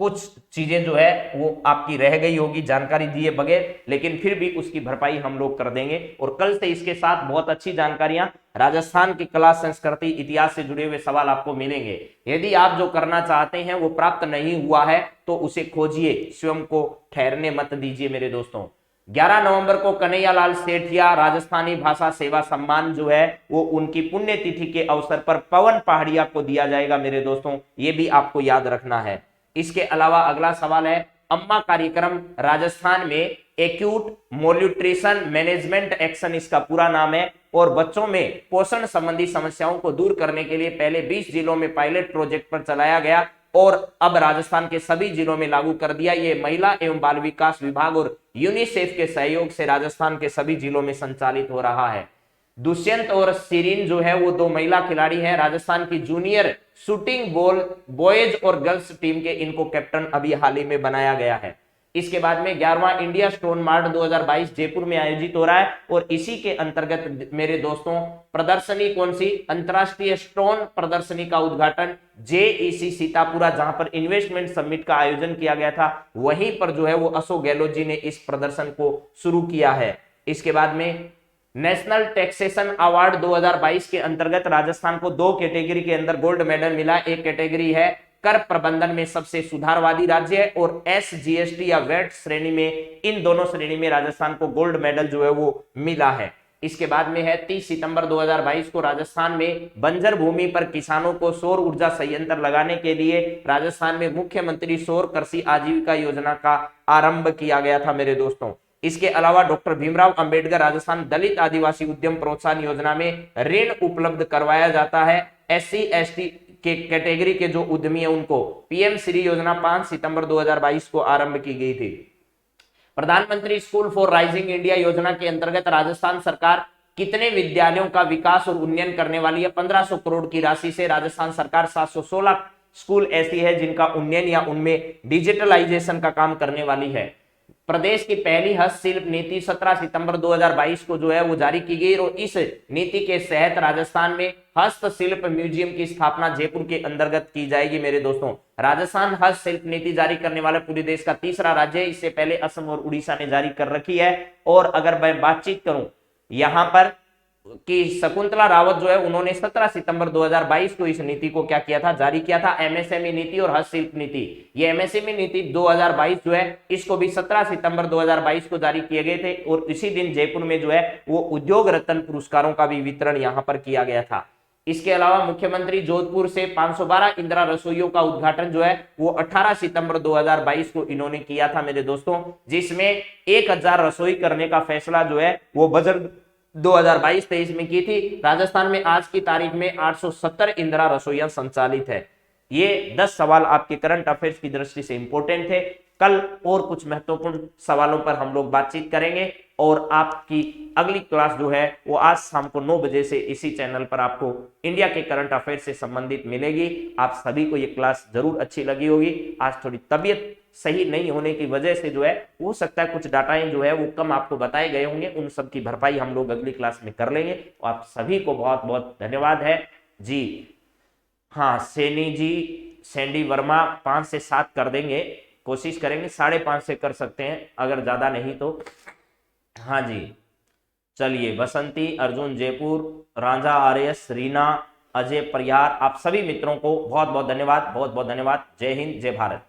कुछ चीजें जो है वो आपकी रह गई होगी जानकारी दिए बगैर, लेकिन फिर भी उसकी भरपाई हम लोग कर देंगे। और कल से इसके साथ बहुत अच्छी जानकारियां राजस्थान की कला संस्कृति इतिहास से जुड़े हुए सवाल आपको मिलेंगे। यदि आप जो करना चाहते हैं वो प्राप्त नहीं हुआ है तो उसे खोजिए, स्वयं को ठहरने मत दीजिए मेरे दोस्तों। 11 नवंबर को कन्हैयालाल सेठिया राजस्थानी भाषा सेवा सम्मान जो है वो उनकी पुण्यतिथि के अवसर पर पवन पहाड़िया को दिया जाएगा मेरे दोस्तों, ये भी आपको याद रखना है। इसके अलावा अगला सवाल है अम्मा कार्यक्रम राजस्थान में एक्यूट मोल्यूट्रिशन मैनेजमेंट एक्शन इसका पूरा नाम है, और बच्चों में पोषण संबंधी समस्याओं को दूर करने के लिए पहले 20 जिलों में पायलट प्रोजेक्ट पर चलाया गया और अब राजस्थान के सभी जिलों में लागू कर दिया। ये महिला एवं बाल विकास विभाग और यूनिसेफ के सहयोग से राजस्थान के सभी जिलों में संचालित हो रहा है। दुष्यंत और सिरीन जो है वो 2 महिला खिलाड़ी हैं राजस्थान की जूनियर शूटिंग बॉल बॉयज और गर्ल्स टीम के, इनको कैप्टन अभी हाल ही में बनाया गया है। इसके बाद में 11वां इंडिया स्टोन मार्ट 2022 जयपुर में आयोजित हो रहा है और इसी के अंतर्गत मेरे दोस्तों प्रदर्शनी कौन सी, अंतरराष्ट्रीय स्टोन प्रदर्शनी का उद्घाटन जेईसी सीतापुरा जहां पर इन्वेस्टमेंट समिट का आयोजन किया गया था वहीं पर जो है वो अशोक गहलोत जी ने इस प्रदर्शन को शुरू किया है। इसके बाद में नेशनल टैक्सेशन अवार्ड 2022 के अंतर्गत राजस्थान को 2 कैटेगरी के अंदर गोल्ड मेडल मिला। एक कैटेगरी है कर प्रबंधन में सबसे सुधारवादी राज्य और SGST या वेट श्रेणी में, इन दोनों श्रेणी में राजस्थान को गोल्ड मेडल जो है वो मिला है। इसके बाद में है 30 सितंबर 2022 को राजस्थान में बंजर भूमि पर किसानों को सौर ऊर्जा संयंत्र लगाने के लिए राजस्थान में मुख्यमंत्री सौर कृषि आजीविका योजना का आरंभ किया गया था मेरे दोस्तों। इसके अलावा डॉक्टर भीमराव अंबेडकर राजस्थान दलित आदिवासी उद्यम प्रोत्साहन योजना में ऋण उपलब्ध करवाया जाता है। SC/ST के कैटेगरी के जो उद्यमी है उनको पीएम श्री योजना 5 सितंबर 2022 को आरंभ की गई थी। प्रधानमंत्री स्कूल फॉर राइजिंग इंडिया योजना के अंतर्गत राजस्थान सरकार कितने विद्यालयों का विकास और उन्नयन करने वाली है? 1500 करोड़ की राशि से राजस्थान सरकार 716 स्कूल ऐसी है जिनका उन्नयन या उनमें डिजिटलाइजेशन का काम करने वाली है। प्रदेश की पहली हस्तशिल्प नीति 17 सितंबर 2022 को जो है वो जारी की गई और इस नीति के तहत राजस्थान में हस्तशिल्प म्यूजियम की स्थापना जयपुर के अंतर्गत की जाएगी। मेरे दोस्तों, राजस्थान हस्तशिल्प नीति जारी करने वाला पूरे देश का तीसरा राज्य है। इससे पहले असम और उड़ीसा ने जारी कर रखी है। और अगर मैं बातचीत करूं यहां पर कि शकुंतला रावत जो है उन्होंने 17 सितंबर 2022 को इस नीति को क्या किया था, जारी किया था, एमएसएमई नीति और हस्तशिल्प नीति। ये एमएसएमई नीति 2022 जो है इसको भी 17 सितंबर 2022 को जारी किए गए थे और इसी दिन जयपुर में जो है वो उद्योग रत्न पुरस्कारों का भी वितरण यहां पर किया गया था। इसके अलावा मुख्यमंत्री जोधपुर से 512 इंदिरा रसोइयों का उद्घाटन जो है वो 18 सितंबर 2022 को इन्होंने किया था मेरे दोस्तों, जिसमें 1000 रसोई करने का फैसला जो है वो बजट 2022-23 में की थी। राजस्थान में आज की तारीख में 870 इंदिरा रसोइयां संचालित है। ये 10 सवाल आपके करंट अफेयर्स की दृष्टि से इंपॉर्टेंट थे। कल और कुछ महत्वपूर्ण सवालों पर हम लोग बातचीत करेंगे और आपकी अगली क्लास जो है वो आज शाम को 9 बजे से इसी चैनल पर आपको इंडिया के करंट अफेयर से संबंधित मिलेगी। आप सभी को ये क्लास जरूर अच्छी लगी होगी। आज थोड़ी तबीयत सही नहीं होने की वजह से जो है हो सकता है कुछ डाटाएं जो है वो कम आपको बताए गए होंगे, उन सब की भरपाई हम लोग अगली क्लास में कर लेंगे। आप सभी को बहुत बहुत धन्यवाद है जी। हाँ, सैंडी वर्मा 5 से 7 कर देंगे, कोशिश करेंगे 5.5 से कर सकते हैं अगर ज्यादा नहीं तो। हाँ जी, चलिए, बसंती, अर्जुन जयपुर, राजा आरएस, रीना, अजय परियार, आप सभी मित्रों को बहुत बहुत धन्यवाद, बहुत बहुत धन्यवाद। जय हिंद, जय भारत।